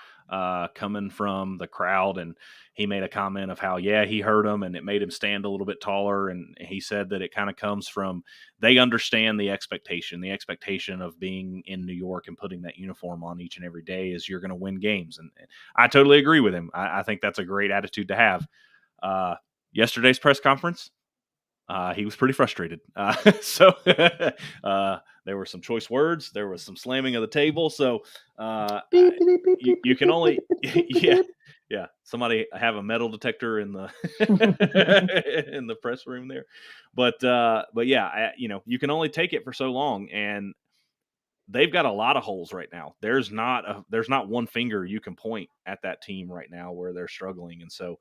coming from the crowd, and he made a comment of how, he heard them and it made him stand a little bit taller. And he said that it kind of comes from, they understand the expectation of being in New York and putting that uniform on each and every day is you're going to win games. And I totally agree with him. I think that's a great attitude to have. Yesterday's press conference, he was pretty frustrated. So there were some choice words. There was some slamming of the table. So you can only, somebody have a metal detector in the in the press room there. But you can only take it for so long, and they've got a lot of holes right now. There's not one finger you can point at that team right now where they're struggling, and so.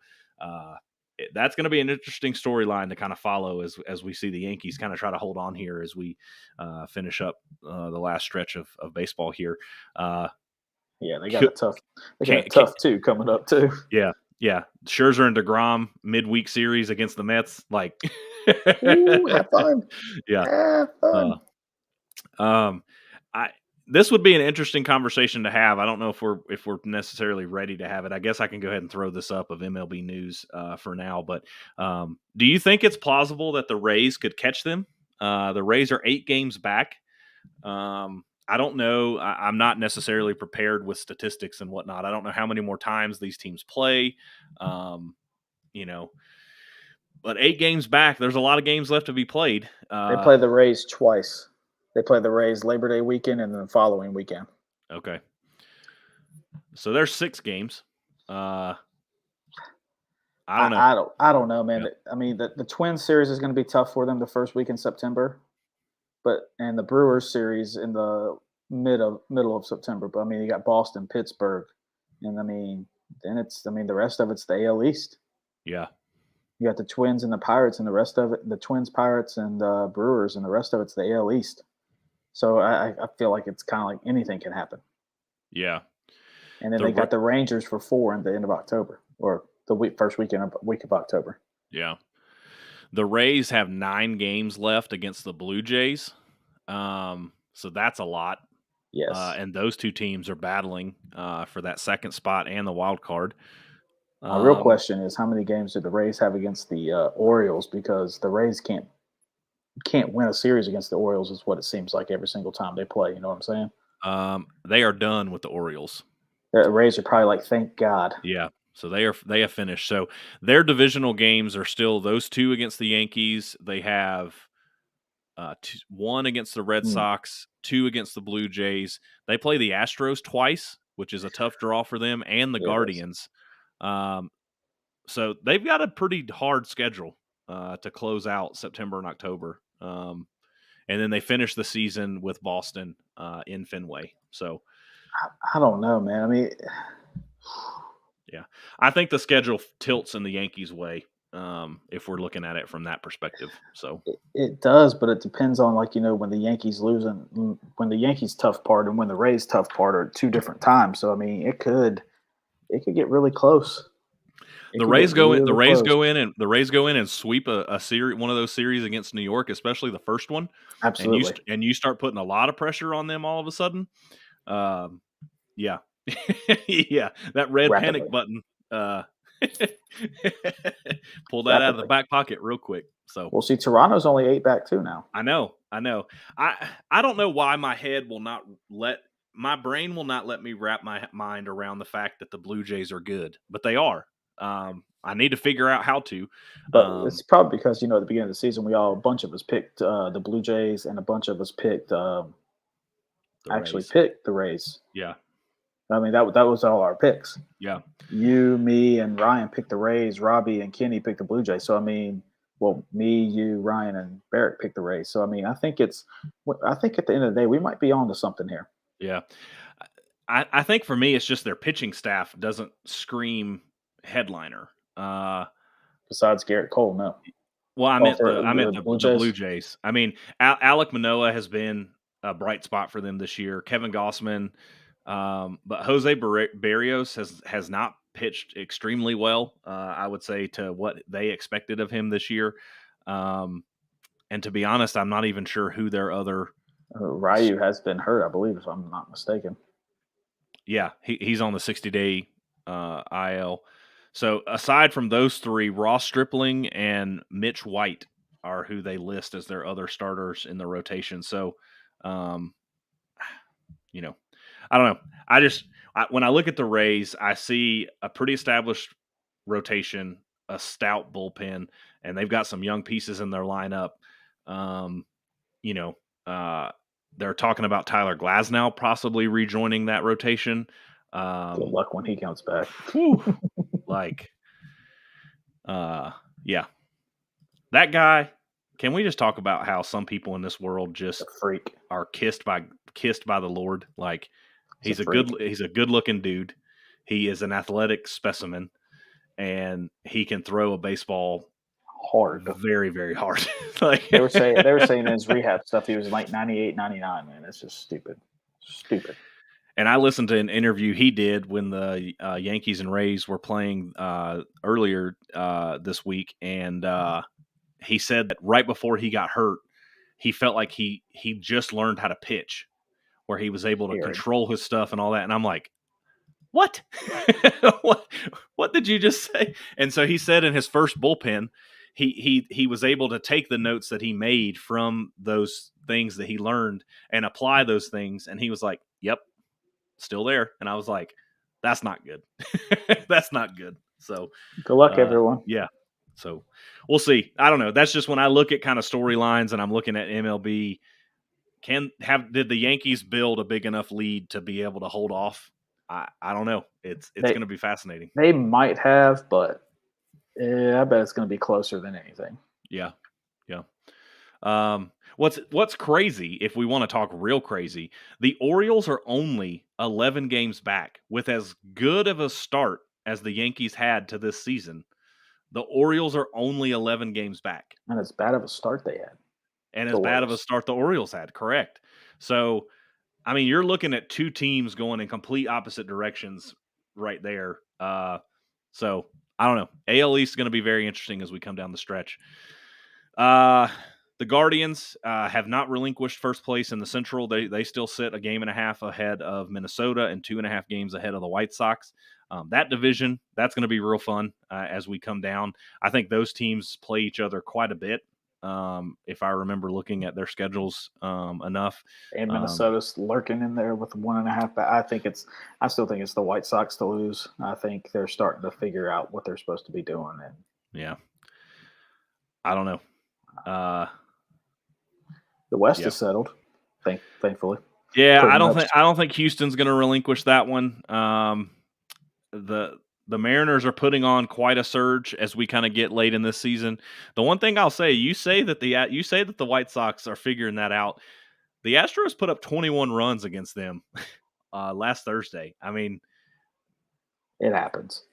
That's going to be an interesting storyline to kind of follow as we see the Yankees kind of try to hold on here as we finish up the last stretch of baseball here. They got a tough. They got a tough two coming up too. Yeah. Scherzer and DeGrom midweek series against the Mets. Like, ooh, have fun. Yeah, have fun. This would be an interesting conversation to have. I don't know if we're necessarily ready to have it. I guess I can go ahead and throw this up of MLB news for now. But do you think it's plausible that the Rays could catch them? The Rays are 8 games back. I don't know. I'm not necessarily prepared with statistics and whatnot. I don't know how many more times these teams play. But 8 games back, there's a lot of games left to be played. They play the Rays twice. They play the Rays Labor Day weekend and then the following weekend. Okay. So there's 6 games. I don't know. I don't know, man. Yep. I mean, the Twins series is going to be tough for them the first week in September, and the Brewers series in the middle of September. But I mean, you got Boston, Pittsburgh, and then the rest of it's the AL East. Yeah. You got the Twins and the Pirates, and the rest of it, the Twins, Pirates, and Brewers, and the rest of it's the AL East. So I feel like it's kind of like anything can happen. Yeah. And then they got the Rangers for 4 at the end of October, or the first week of October. Yeah. The Rays have 9 games left against the Blue Jays. So that's a lot. Yes. And those 2 teams are battling for that second spot and the wild card. My real question is, how many games do the Rays have against the Orioles? Because the Rays can't win a series against the Orioles is what it seems like every single time they play. You know what I'm saying? They are done with the Orioles. The Rays are probably like, thank God. Yeah. So they have finished. So their divisional games are still those two against the Yankees. They have one against the Red Sox, two against the Blue Jays. They play the Astros twice, which is a tough draw for them, and the Guardians. So they've got a pretty hard schedule to close out September and October. And then they finish the season with Boston in Fenway. So I don't know, man. I mean, yeah, I think the schedule tilts in the Yankees' way if we're looking at it from that perspective. So it does, but it depends on, like, when the Yankees when the Yankees tough part and when the Rays tough part are two different times. So I mean, it could get really close. The Rays go in. The Rays go in and sweep a series, one of those series against New York, especially the first one. Absolutely. And you start putting a lot of pressure on them all of a sudden. Yeah, yeah, that red panic button. Pull that out of the back pocket real quick. So we'll see. Toronto's only 8 back too now. I know. I don't know why my brain will not let me wrap my mind around the fact that the Blue Jays are good, but they are. I need to figure out how to. But it's probably because, at the beginning of the season, a bunch of us picked the Blue Jays and a bunch of us picked picked the Rays. Yeah. I mean, that was all our picks. Yeah. You, me, and Ryan picked the Rays. Robbie and Kenny picked the Blue Jays. So, I mean, me, you, Ryan, and Barrett picked the Rays. So, I mean, I think at the end of the day, we might be on to something here. Yeah. I think for me, it's just their pitching staff doesn't scream headliner. Besides Garrett Cole, no. Well, I meant the Blue Jays. I mean, Alek Manoah has been a bright spot for them this year. Kevin Gossman, but Jose Barrios has not pitched extremely well. I would say to what they expected of him this year. And to be honest, I'm not even sure who their other. Ryu has been hurt, I believe, if I'm not mistaken. Yeah, he's on the 60-day IL. So aside from those three, Ross Stripling and Mitch White are who they list as their other starters in the rotation. So, I don't know. When I look at the Rays, I see a pretty established rotation, a stout bullpen, and they've got some young pieces in their lineup. They're talking about Tyler Glasnow possibly rejoining that rotation. Good luck when he comes back. Yeah. That guy, can we just talk about how some people in this world just are kissed by the Lord? Like, he's a good looking dude. He is an athletic specimen, and he can throw a baseball hard, very, very hard. Like, they were saying in his rehab stuff, he was like 98, 99, man. It's just stupid. And I listened to an interview he did when the Yankees and Rays were playing earlier this week, and he said that right before he got hurt, he felt like he just learned how to pitch, where he was able to control his stuff and all that. And I'm like, what? What did you just say? And so he said in his first bullpen, he was able to take the notes that he made from those things that he learned and apply those things. And he was like, yep, still there. And I was like, that's not good. That's not good. So good luck, everyone. Yeah. So we'll see. I don't know. That's just when I look at kind of storylines and I'm looking at MLB. Did the Yankees build a big enough lead to be able to hold off? I don't know. It's going to be fascinating. They might have, but I bet it's going to be closer than anything. Yeah. What's crazy, if we want to talk real crazy, the Orioles are only 11 games back. With as good of a start as the Yankees had to this season, the Orioles are only 11 games back. And as bad of a start they had. And as bad of a start the Orioles had, correct. So, I mean, you're looking at two teams going in complete opposite directions right there. So, I don't know. AL East is going to be very interesting as we come down the stretch. The Guardians have not relinquished first place in the Central. They still sit a game and a half ahead of Minnesota and 2.5 games ahead of the White Sox. That division, that's going to be real fun as we come down. I think those teams play each other quite a bit if I remember looking at their schedules enough. And Minnesota's lurking in there with 1.5. I still think it's the White Sox to lose. I think they're starting to figure out what they're supposed to be doing. And yeah, I don't know. The West is settled, thankfully. Yeah, I don't think Houston's going to relinquish that one. The Mariners are putting on quite a surge as we kind of get late in this season. The one thing I'll say, you say that the White Sox are figuring that out. The Astros put up 21 runs against them last Thursday. I mean, it happens.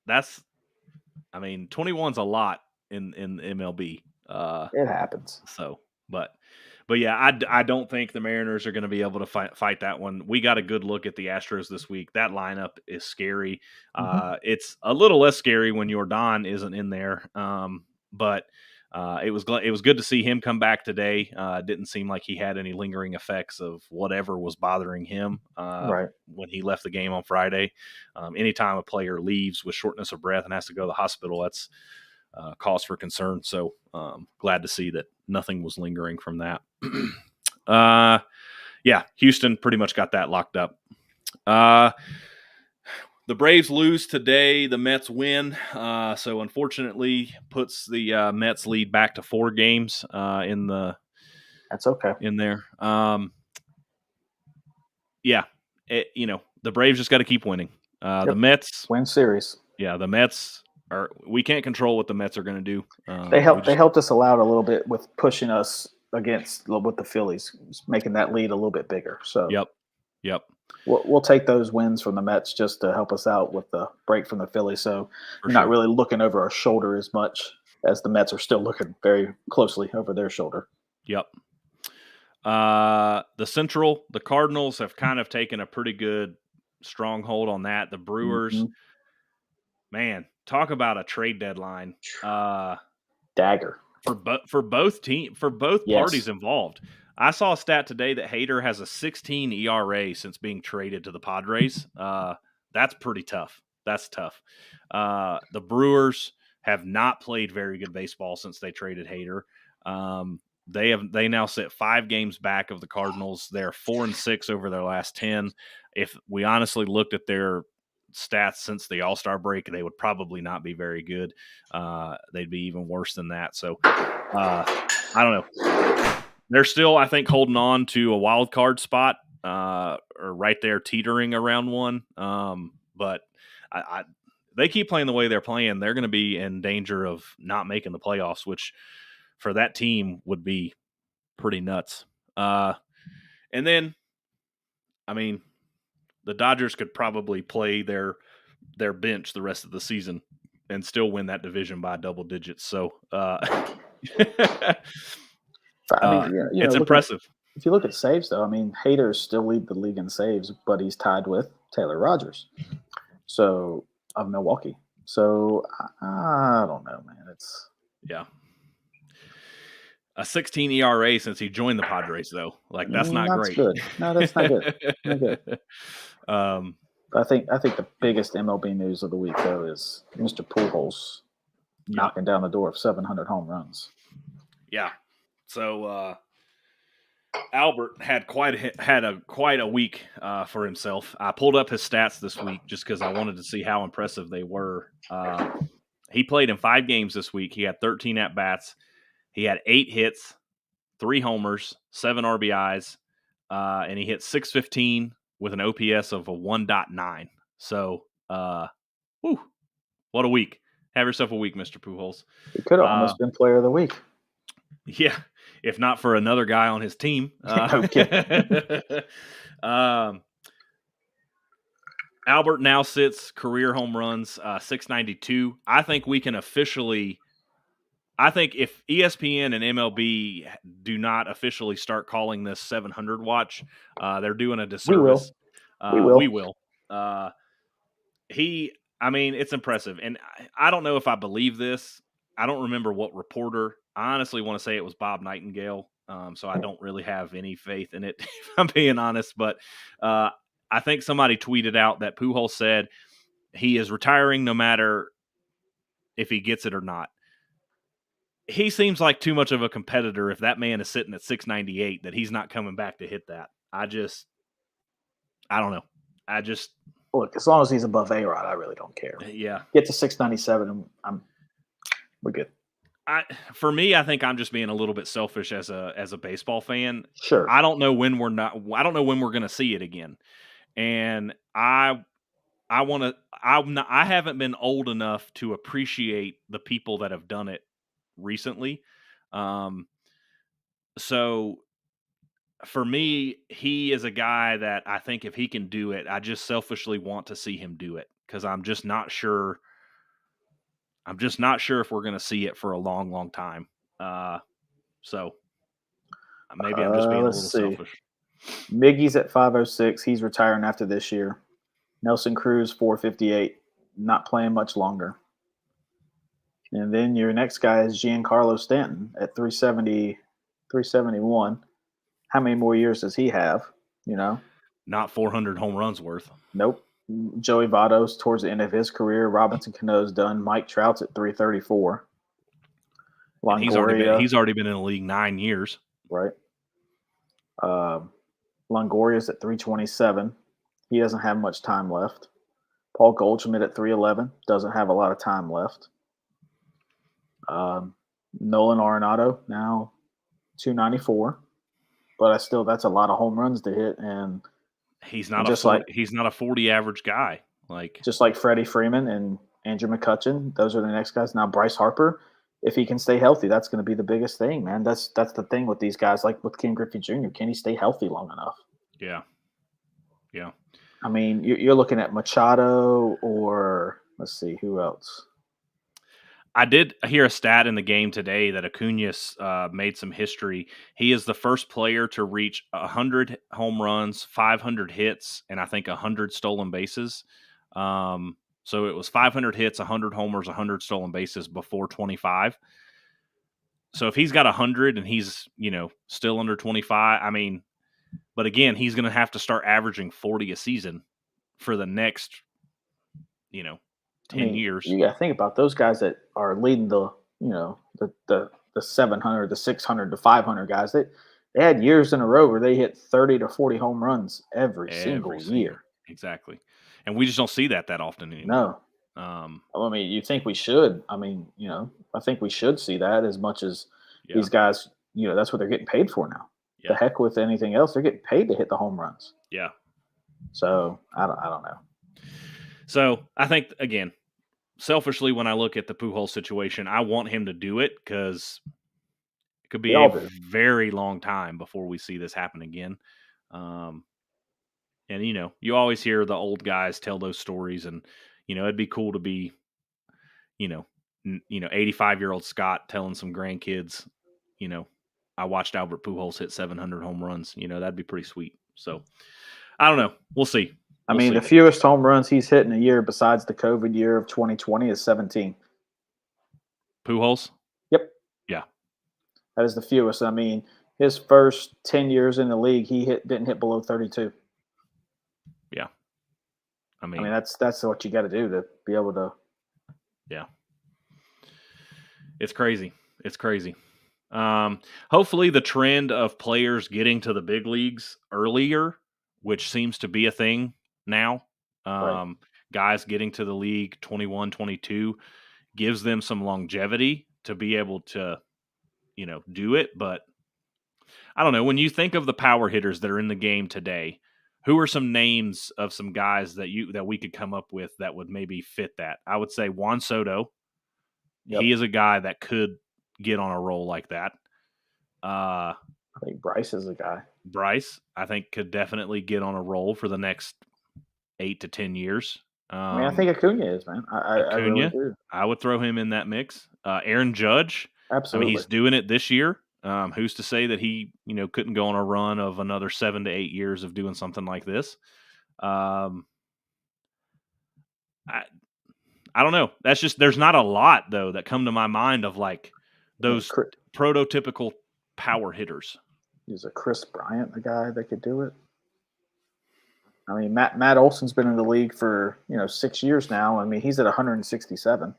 21's a lot in MLB. It happens. So, but yeah, I don't think the Mariners are going to be able to fight that one. We got a good look at the Astros this week. That lineup is scary. It's a little less scary when Jordan isn't in there. But it was good to see him come back today. Didn't seem like he had any lingering effects of whatever was bothering him when he left the game on Friday. Anytime a player leaves with shortness of breath and has to go to the hospital, that's cause for concern. So glad to see that nothing was lingering from that. Yeah, Houston pretty much got that locked up. The Braves lose today. The Mets win. So unfortunately puts the Mets lead back to 4 games That's okay. In there. Yeah, the Braves just got to keep winning. The Mets win series. Yeah, the Mets we can't control what the Mets are going to do. They helped us out a little bit with pushing us with the Phillies, making that lead a little bit bigger. So Yep. We'll take those wins from the Mets just to help us out with the break from the Phillies. So we're not really looking over our shoulder as much as the Mets are still looking very closely over their shoulder. Yep. The Central, the Cardinals have kind of taken a pretty good stronghold on that. The Brewers, man, talk about a trade deadline. Dagger for both parties involved. I saw a stat today that Hader has a 16 ERA since being traded to the Padres. That's pretty tough. That's tough. The Brewers have not played very good baseball since they traded Hader. They now sit 5 games back of the Cardinals. They're 4-6 over their last 10. If we honestly looked at their stats since the All-Star break, they would probably not be very good. They'd be even worse than that. So I don't know. They're still, I think, holding on to a wild card spot, or right there teetering around one. But they keep playing the way they're playing, they're going to be in danger of not making the playoffs, which for that team would be pretty nuts. And then, the Dodgers could probably play their bench the rest of the season and still win that division by double digits. So, it's impressive. If you look at saves, though, Hader still lead the league in saves, but he's tied with Taylor Rogers, of Milwaukee. So I don't know, man. A 16 ERA since he joined the Padres, though. That's not great. Good. No, that's not good. Not good. I think the biggest MLB news of the week, though, is Mr. Pujols knocking down the door of 700 home runs. Yeah. So Albert had quite a week for himself. I pulled up his stats this week just because I wanted to see how impressive they were. He played in 5 games this week. He had 13 at bats. He had 8 hits, 3 homers, 7 RBIs, and he hit .615 with an OPS of a 1.9. So, what a week! Have yourself a week, Mr. Pujols. He could have almost been Player of the Week. Yeah, if not for another guy on his team. Albert now sits career home runs 692. I think we can officially. I think if ESPN and MLB do not officially start calling this 700 watch, they're doing a disservice. We will. It's impressive. And I don't know if I believe this. I don't remember what reporter. I honestly want to say it was Bob Nightingale. So I don't really have any faith in it, if I'm being honest. But I think somebody tweeted out that Pujols said he is retiring no matter if he gets it or not. he seems like too much of a competitor if that man is sitting at 698 that he's not coming back to hit that. I don't know. Look, as long as he's above A-Rod, I really don't care. Yeah. Get to 697, we're good. For me, I think I'm just being a little bit selfish as a baseball fan. Sure. I don't know when we're going to see it again. And I haven't been old enough to appreciate the people that have done it recently. So for me, he is a guy that I think if he can do it, I just selfishly want to see him do it because I'm just not sure. I'm just not sure if we're going to see it for a long, long time. So maybe I'm just being a Let's little see. selfish. Miggy's at 506. He's retiring after this year. Nelson Cruz, 458. Not playing much longer. And then your next guy is Giancarlo Stanton at 370, 371. How many more years does he have? Not 400 home runs worth. Nope. Joey Votto's towards the end of his career. Robinson Cano's done. Mike Trout's at 334. And he's already been in the league 9 years. Right. Longoria's at 327. He doesn't have much time left. Paul Goldschmidt at 311. Doesn't have a lot of time left. Nolan Arenado now 294. But that's a lot of home runs to hit, and he's not a 40 average guy. Just like Freddie Freeman and Andrew McCutchen, those are the next guys. Now Bryce Harper, if he can stay healthy, that's going to be the biggest thing, man. That's the thing with these guys, like with Ken Griffey Jr. Can he stay healthy long enough? Yeah. I mean, you're looking at Machado, or let's see, who else? I did hear a stat in the game today that Acuna made some history. He is the first player to reach 100 home runs, 500 hits, and I think 100 stolen bases. So it was 500 hits, 100 homers, 100 stolen bases before 25. So if he's got 100 and he's, still under 25, I mean, but again, he's going to have to start averaging 40 a season for the next, 10 years. You got to think about those guys that are leading the 700, the 600, the 500 guys. They had years in a row where they hit 30 to 40 home runs every single year. Exactly. And we just don't see that often anymore. No. You think we should. I think we should see that as much as these guys, that's what they're getting paid for now. Yeah. The heck with anything else. They're getting paid to hit the home runs. Yeah. So I don't know. So I think, again, selfishly, when I look at the Pujols situation, I want him to do it because it could be a very long time before we see this happen again. And, you always hear the old guys tell those stories, and, it'd be cool to be, 85-year-old Scott telling some grandkids, I watched Albert Pujols hit 700 home runs. That'd be pretty sweet. So I don't know. We'll see. The fewest home runs he's hit in a year besides the COVID year of 2020 is 17. Pujols? Yep. Yeah. That is the fewest. His first 10 years in the league, he didn't hit below 32. Yeah. That's what you got to do to be able to. Yeah. It's crazy. Hopefully the trend of players getting to the big leagues earlier, which seems to be a thing now, right. Guys getting to the league 21, 22 gives them some longevity to be able to, do it. But I don't know. When you think of the power hitters that are in the game today, who are some names of some guys that we could come up with that would maybe fit that? I would say Juan Soto. Yep. He is a guy that could get on a roll like that. I think Bryce is a guy. Bryce, I think, could definitely get on a roll for the next 8 to 10 years. I think Acuna is, man. I really do. I would throw him in that mix. Aaron Judge. Absolutely. He's doing it this year. Who's to say that he, couldn't go on a run of another 7 to 8 years of doing something like this? I don't know. That's just, there's not a lot though that come to my mind of like those prototypical power hitters. Is a Chris Bryant a guy that could do it? Matt Olson's been in the league for 6 years now. He's at 167.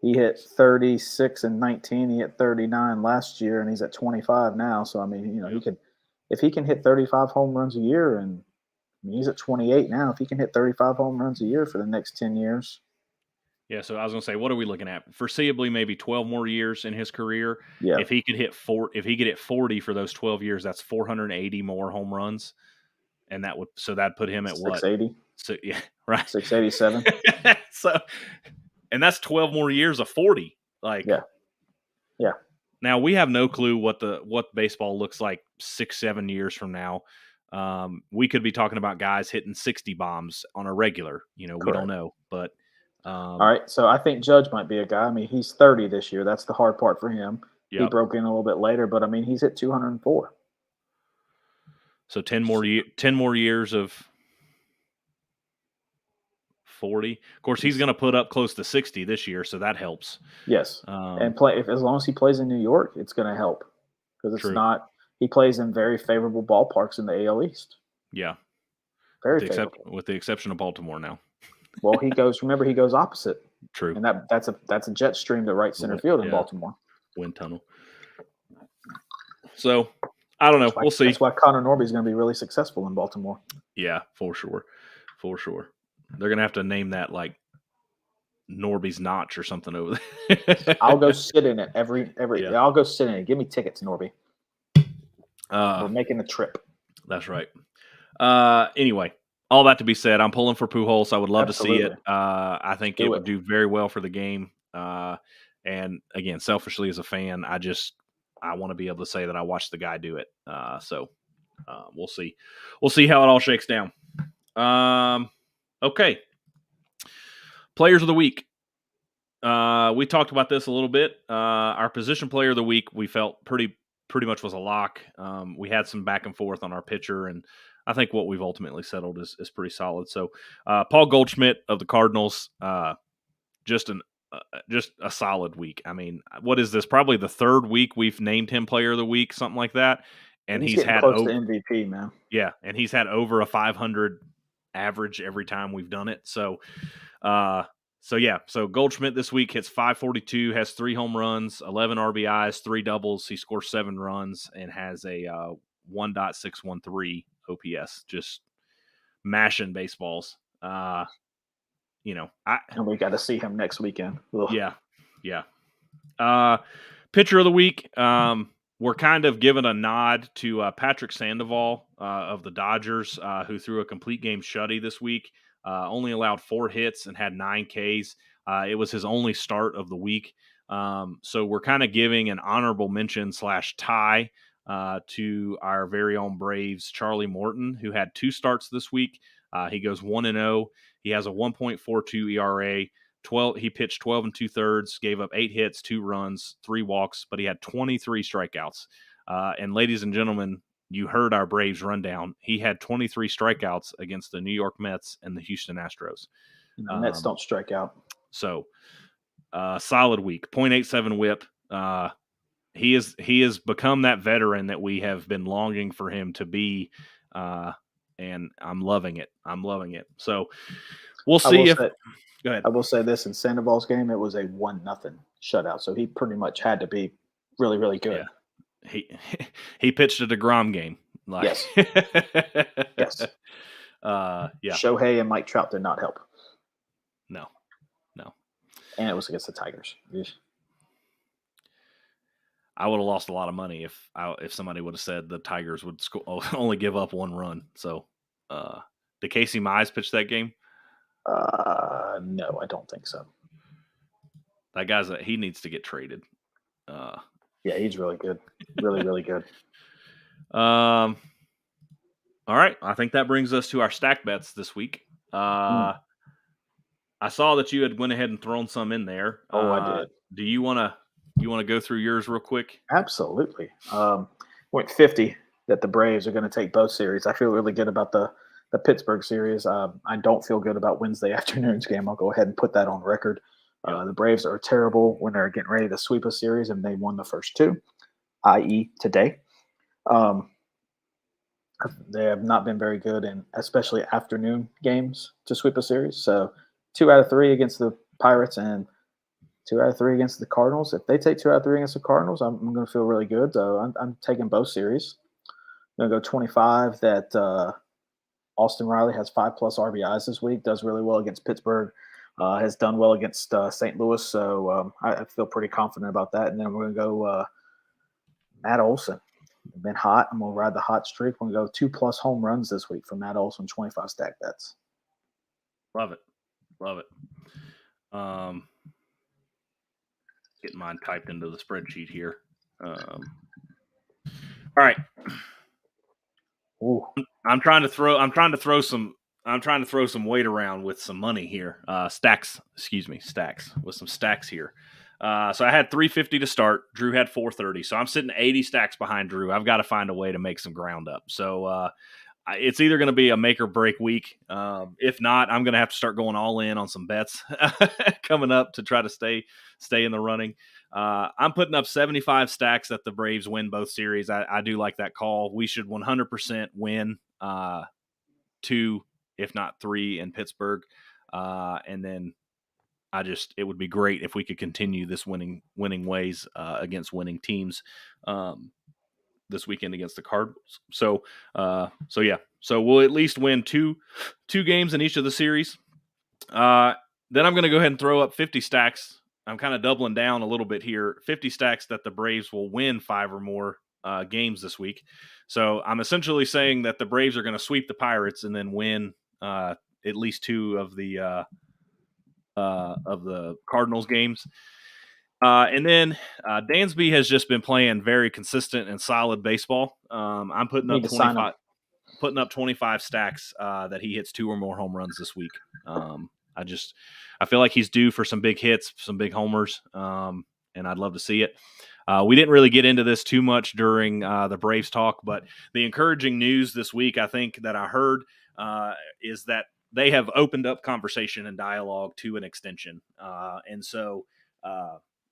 He hit 36 and 19. He hit 39 last year, and he's at 25 now. So I mean, he could, if he can hit 35 home runs a year, and I mean, he's at 28 now. If he can hit 35 home runs a year for the next 10 years. Yeah, so I was going to say, what are we looking at? Foreseeably, maybe 12 more years in his career. Yeah. If he could hit 40 for those 12 years, that's 480 more home runs, and that'd put him at what? 680. So yeah, right. 687. So, and that's 12 more years of 40. Like, yeah. Now we have no clue what baseball looks like 6-7 years from now. We could be talking about guys hitting 60 bombs on a regular. We don't know, but. All right, so I think Judge might be a guy. I mean, he's 30 this year. That's the hard part for him. Yep. He broke in a little bit later, but I mean, he's at 204. So 10 more years of 40. Of course, he's going to put up close to 60 this year, so that helps. Yes, and as long as he plays in New York, it's going to help because it's not. He plays in very favorable ballparks in the AL East. Yeah, very favorable. With the exception of Baltimore now. Well, he goes opposite. True. And that's a jet stream to right center field in Baltimore. Wind tunnel. So, I don't know. We'll see. That's why Connor Norby is going to be really successful in Baltimore. Yeah, for sure. For sure. They're going to have to name that like Norby's Notch or something over there. I'll go sit in it every I'll go sit in it. Give me tickets, Norby. We're making the trip. That's right. Anyway, all that to be said, I'm pulling for Pujols. I would love to see it. I think it would do very well for the game. And again, selfishly as a fan, I want to be able to say that I watched the guy do it. So we'll see. We'll see how it all shakes down. Okay. Players of the week. We talked about this a little bit. Our position player of the week, we felt pretty much was a lock. We had some back and forth on our pitcher, and I think what we've ultimately settled is pretty solid. So Paul Goldschmidt of the Cardinals, just a solid week. I mean, what is this? Probably the third week we've named him player of the week, something like that. And he's had close to MVP, man. Yeah, and he's had over a 500 average every time we've done it. So Goldschmidt this week hits 542, has 3 home runs, 11 RBIs, 3 doubles. He scores 7 runs and has a 1.613 OPS. Just mashing baseballs. And we got to see him next weekend. Ugh. Yeah. Pitcher of the week. We're kind of giving a nod to Patrick Sandoval of the Dodgers, who threw a complete game shutty this week. Only allowed 4 hits and had 9 Ks. It was his only start of the week. So we're kind of giving an honorable mention / tie to our very own Braves, Charlie Morton, who had 2 starts this week. He goes 1-0. He has a 1.42 ERA. He pitched 12 2/3, gave up 8 hits, 2 runs, 3 walks, but he had 23 strikeouts. And ladies and gentlemen, you heard our Braves rundown. He had 23 strikeouts against the New York Mets and the Houston Astros. The Mets don't strike out. So, solid week. 0.87 WHIP. He has become that veteran that we have been longing for him to be, and I'm loving it. So, we'll see Go ahead. I will say this: in Sandoval's game, it was a 1-0 shutout, so he pretty much had to be really, really good. Yeah. He pitched a DeGrom game. Yes. Yes. Yeah. Shohei and Mike Trout did not help. No. And it was against the Tigers. I would have lost a lot of money if somebody would have said the Tigers would only give up 1 run. So, did Casey Mize pitch that game? No, I don't think so. That he needs to get traded. Yeah, he's really good. Really, really good. All right. I think that brings us to our stack bets this week. I saw that you had went ahead and thrown some in there. Oh, I did. Do you want to go through yours real quick? Absolutely. Went 50 that the Braves are going to take both series. I feel really good about the Pittsburgh series. I don't feel good about Wednesday afternoon's game. I'll go ahead and put that on record. The Braves are terrible when they're getting ready to sweep a series, and they won the first 2, i.e. today. They have not been very good, in especially afternoon games to sweep a series. So 2 out of 3 against the Pirates, and 2 out of 3 against the Cardinals. If they take 2 out of 3 against the Cardinals, I'm going to feel really good. So I'm taking both series. I'm going to go 25 that Austin Riley has 5+ RBIs this week, does really well against Pittsburgh, has done well against St. Louis. So I feel pretty confident about that. And then we're going to go Matt Olson. Been hot. I'm going to ride the hot streak. I'm going to go 2+ home runs this week for Matt Olson, 25 stack bets. Love it. Love it. Getting mine typed into the spreadsheet here. All right. Ooh. I'm trying to throw some weight around with some money here. Stacks with some stacks here. So I had 350 to start. Drew had 430. So I'm sitting 80 stacks behind Drew. I've got to find a way to make some ground up. So it's either going to be a make or break week. If not, I'm going to have to start going all in on some bets coming up to try to stay in the running. I'm putting up 75 stacks that the Braves win both series. I do like that call. We should 100% win 2, if not 3 in Pittsburgh. And then it would be great if we could continue this winning ways against winning teams this weekend against the Cardinals. So yeah. So we'll at least win two games in each of the series. Then I'm going to go ahead and throw up 50 stacks. I'm kind of doubling down a little bit here. 50 stacks that the Braves will win 5 or more games this week. So I'm essentially saying that the Braves are going to sweep the Pirates and then win at least 2 of the Cardinals games. And then Dansby has just been playing very consistent and solid baseball. I'm putting up 25 stacks that he hits 2 or more home runs this week. I feel like he's due for some big hits, some big homers, and I'd love to see it. We didn't really get into this too much during the Braves talk, but the encouraging news this week, I think, that I heard is that they have opened up conversation and dialogue to an extension. And so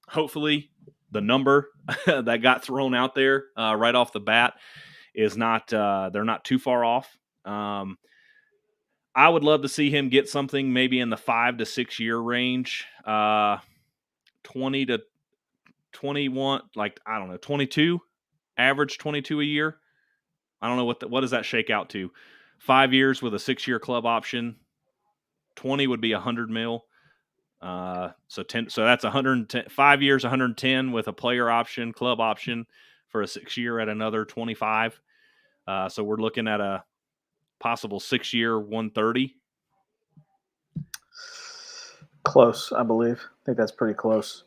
hopefully the number that got thrown out there right off the bat is not they're not too far off. I would love to see him get something maybe in the 5 to 6 year range, 20 to 21, like, I don't know, 22, average 22 a year. I don't know what does that shake out to. 5 years with a 6-year club option, 20 would be 100 mil. So that's 110. 5 years, 110 with a player option, club option for a 6-year at another 25. So we're looking at a possible 6-year 130. Close, I believe. I think that's pretty close.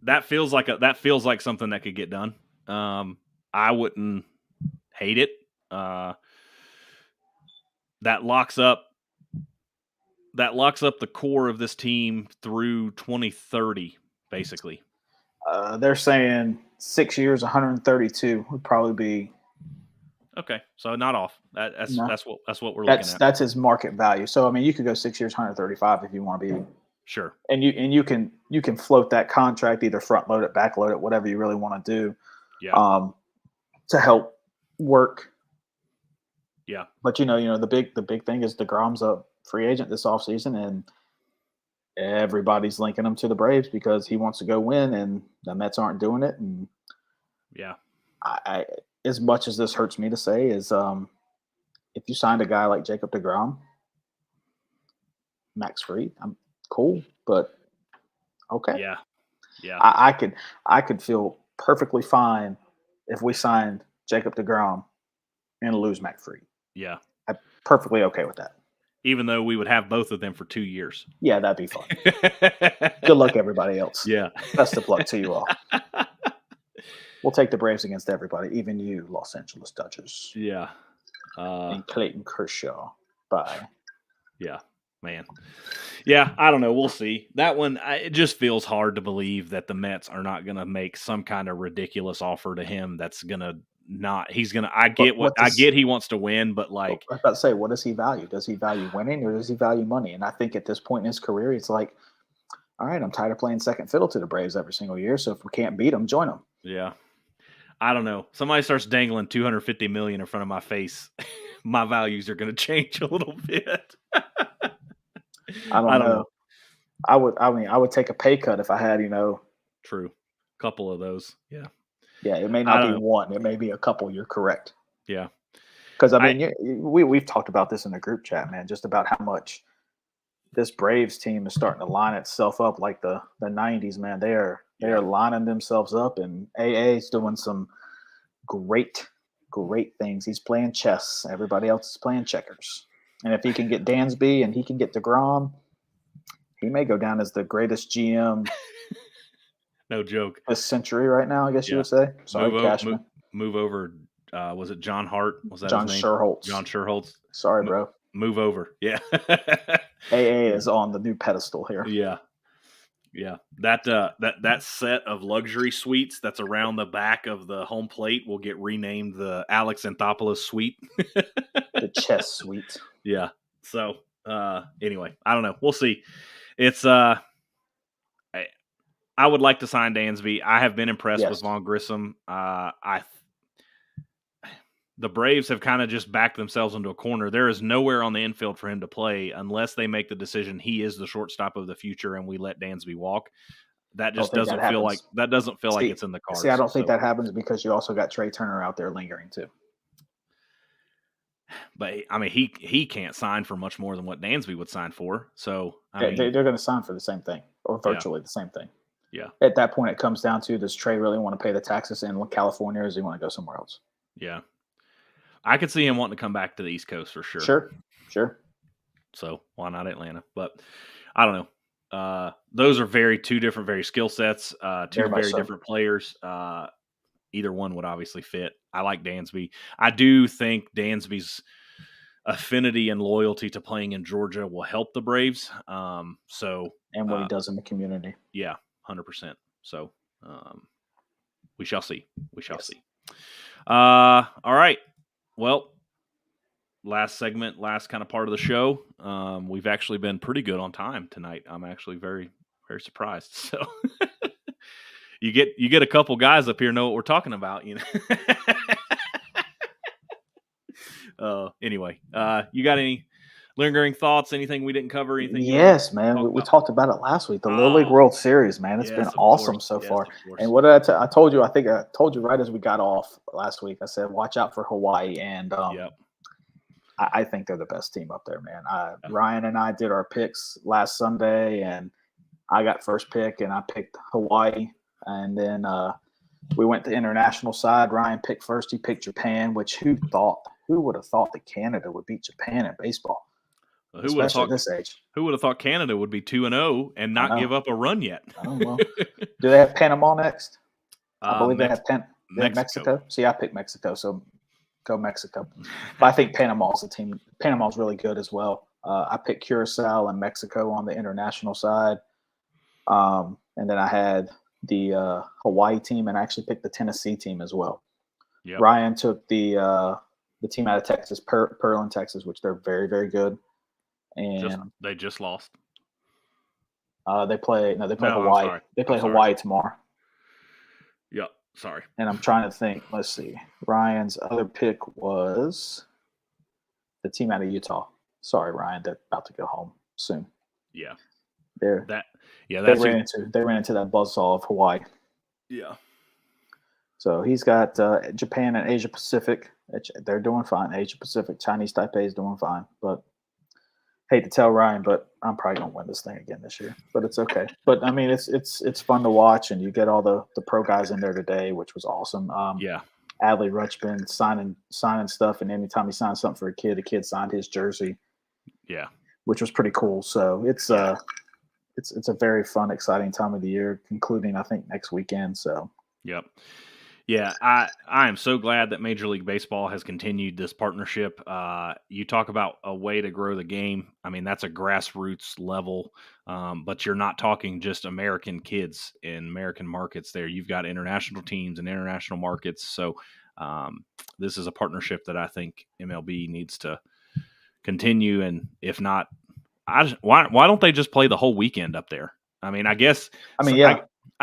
That feels like something that could get done. I wouldn't hate it. That locks up the core of this team through 2030, basically. They're saying 6 years, 132 would probably be okay. So not off. That's what we're looking at. That's his market value. So I mean, you could go 6 years, 135 if you want to be sure. And you can float that contract, either front load it, back load it, whatever you really want to do. Yeah. To help work. Yeah. But the big thing is DeGrom's a free agent this offseason, and everybody's linking him to the Braves because he wants to go win, and the Mets aren't doing it. And yeah, I as much as this hurts me to say is, if you signed a guy like Jacob DeGrom, max free, I'm cool, but okay. Yeah. I could feel perfectly fine if we signed Jacob DeGrom and lose max free. Yeah, I'm perfectly okay with that. Even though we would have both of them for 2 years. Yeah, that'd be fun. Good luck, everybody else. Yeah. Best of luck to you all. We'll take the Braves against everybody, even you, Los Angeles Dodgers. Yeah. And Clayton Kershaw. Bye. Yeah, man. Yeah, I don't know. We'll see. That one, it just feels hard to believe that the Mets are not going to make some kind of ridiculous offer to him that's going to not – he's going to – I get he wants to win, but like – I was about to say, what does he value? Does he value winning or does he value money? And I think at this point in his career, it's like, all right, I'm tired of playing second fiddle to the Braves every single year, so if we can't beat them, join them. Yeah. I don't know. Somebody starts dangling $250 million in front of my face, my values are going to change a little bit. I don't know. I would take a pay cut if I had, True. Couple of those. Yeah. Yeah, it may I not don't be know. one, it may be a couple. You're correct. Yeah. Because I we've talked about this in the group chat, man, just about how much this Braves team is starting to line itself up like the '90s, man. They are lining themselves up, and AA is doing some great things. He's playing chess. Everybody else is playing checkers. And if he can get Dansby and he can get DeGrom, he may go down as the greatest GM no joke. this century right now, I guess you Yeah. would say. Sorry, Cashman. Move over. Was it John Hart? Was that John his name? Sherholtz. John Sherholtz. Sorry, bro. Move over. Yeah. AA is on the new pedestal here. Yeah. Yeah. That set of luxury suites that's around the back of the home plate will get renamed the Alex Anthopoulos suite. The chess suite. Yeah. So anyway, I don't know. We'll see. It's I would like to sign Dansby. I have been impressed with Vaughn Grissom. The Braves have kind of just backed themselves into a corner. There is nowhere on the infield for him to play unless they make the decision he is the shortstop of the future and we let Dansby walk. That just doesn't feel like it's in the cards. See, I don't think that happens because you also got Trey Turner out there lingering too. But I mean, he can't sign for much more than what Dansby would sign for. So I mean, they're going to sign for the same thing or virtually the same thing. Yeah. At that point, it comes down to, does Trey really want to pay the taxes in California, or does he want to go somewhere else? Yeah. I could see him wanting to come back to the East Coast for sure. Sure. So why not Atlanta? But I don't know. Those are two different skill sets. Two very different players. Either one would obviously fit. I like Dansby. I do think Dansby's affinity and loyalty to playing in Georgia will help the Braves. And what he does in the community. Yeah, 100%. So we shall see. See. All right. Well, last segment, last kind of part of the show. We've actually been pretty good on time tonight. I'm actually very, very surprised. So you get a couple guys up here know what we're talking about, you know. Anyway, you got any lingering thoughts? Anything we didn't cover? Anything? Yes, man. We talked about it last week. The Little League World Series, man. It's been awesome so far. And what did I told you? I think I told you right as we got off last week. I said, watch out for Hawaii. And I think they're the best team up there, man. Ryan and I did our picks last Sunday, and I got first pick, and I picked Hawaii. And then we went to the international side. Ryan picked first. He picked Japan, which who would have thought that Canada would beat Japan in baseball? Who would have thought at this age? Who would have thought Canada would be 2-0 and not give up a run yet? Well, do they have Panama next? I believe they have Mexico. See, I picked Mexico, so go Mexico. But I think Panama's the team. Panama's really good as well. I picked Curacao and Mexico on the international side, and then I had the Hawaii team, and I actually picked the Tennessee team as well. Yep. Ryan took the team out of Texas, Pearland, Texas, which they're very, very good. And they just lost. They play Hawaii. They play Hawaii tomorrow. Yep. Sorry. And I'm trying to think. Let's see. Ryan's other pick was the team out of Utah. Sorry, Ryan. They're about to go home soon. Yeah. They ran into that buzzsaw of Hawaii. Yeah. So he's got Japan and Asia Pacific. They're doing fine. Asia Pacific, Chinese Taipei is doing fine. But hate to tell Ryan, but I'm probably gonna win this thing again this year. But it's okay. But I mean, it's fun to watch, and you get all the pro guys in there today, which was awesome. Adley Rutschman signing stuff, and anytime he signed something for a kid, the kid signed his jersey. Yeah, which was pretty cool. So it's a very fun, exciting time of the year, concluding I think next weekend. So yep. Yeah, I am so glad that Major League Baseball has continued this partnership. You talk about a way to grow the game. I mean, that's a grassroots level, but you're not talking just American kids in American markets there. You've got international teams and international markets. So this is a partnership that I think MLB needs to continue. And if not, why don't they just play the whole weekend up there? I mean,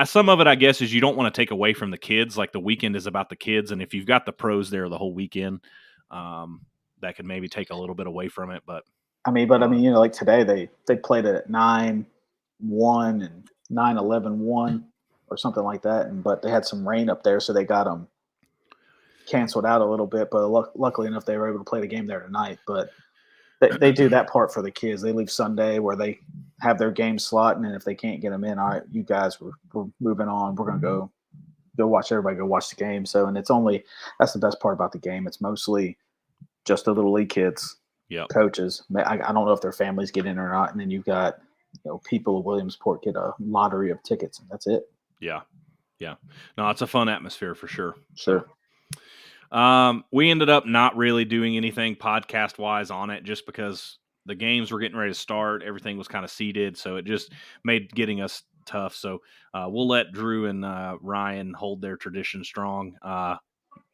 some of it, I guess, is you don't want to take away from the kids. Like the weekend is about the kids, and if you've got the pros there the whole weekend, that could maybe take a little bit away from it. But like today they played it at 9, 1 and 9-11-1 or something like that. But they had some rain up there, so they got them canceled out a little bit. But luckily enough, they were able to play the game there tonight. But they do that part for the kids. They leave Sunday where they have their game slot, and then if they can't get them in, all right, you guys, we're moving on. We're going to go watch everybody go watch the game. So, and that's the best part about the game. It's mostly just the little league kids, coaches. I don't know if their families get in or not. And then you've got, people of Williamsport get a lottery of tickets, and that's it. Yeah. No, it's a fun atmosphere for sure. Sure. We ended up not really doing anything podcast wise on it just because the games were getting ready to start. Everything was kind of seeded, so it just made getting us tough. So we'll let Drew and Ryan hold their tradition strong.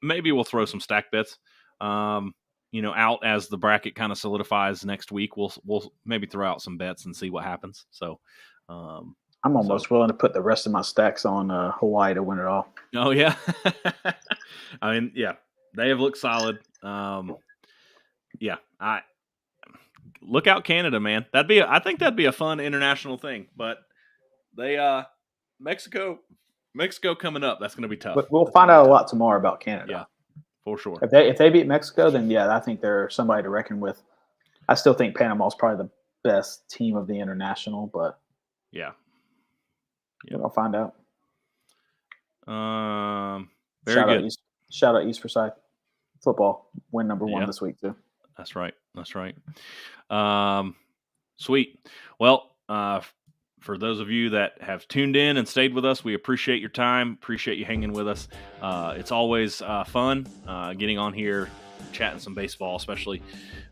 Maybe we'll throw some stack bets, out as the bracket kind of solidifies next week. We'll maybe throw out some bets and see what happens. So I'm almost willing to put the rest of my stacks on Hawaii to win it all. Oh yeah. I mean, yeah, they have looked solid. I look out Canada, man. I think that'd be a fun international thing, but they Mexico coming up. That's going to be tough. But we'll find out a lot tomorrow about Canada. Yeah, for sure. If they beat Mexico, then yeah, I think they're somebody to reckon with. I still think Panama's probably the best team of the international, but yeah, we'll find out. Very good. Shout out East Forsyth football, win number 1 this week too. That's right. Sweet. Well, for those of you that have tuned in and stayed with us, we appreciate your time. Appreciate you hanging with us. It's always fun getting on here, chatting some baseball, especially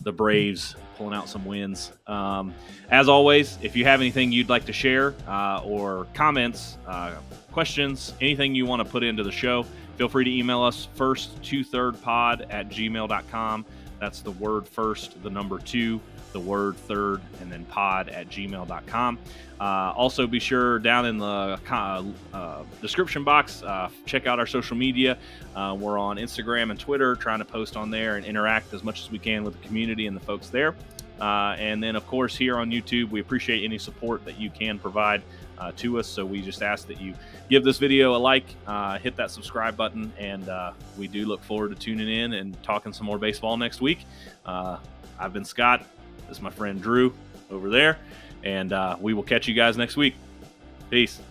the Braves pulling out some wins. As always, if you have anything you'd like to share or comments, questions, anything you want to put into the show, feel free to email us first23rdpod@gmail.com. That's the word first, the number 2, the word third, and then pod@gmail.com. Also, be sure down in the description box, check out our social media. We're on Instagram and Twitter, trying to post on there and interact as much as we can with the community and the folks there. And then, of course, here on YouTube, we appreciate any support that you can provide to us. So we just ask that you give this video a like, hit that subscribe button, and we do look forward to tuning in and talking some more baseball next week. I've been Scott. This is my friend Drew over there, and we will catch you guys next week. Peace.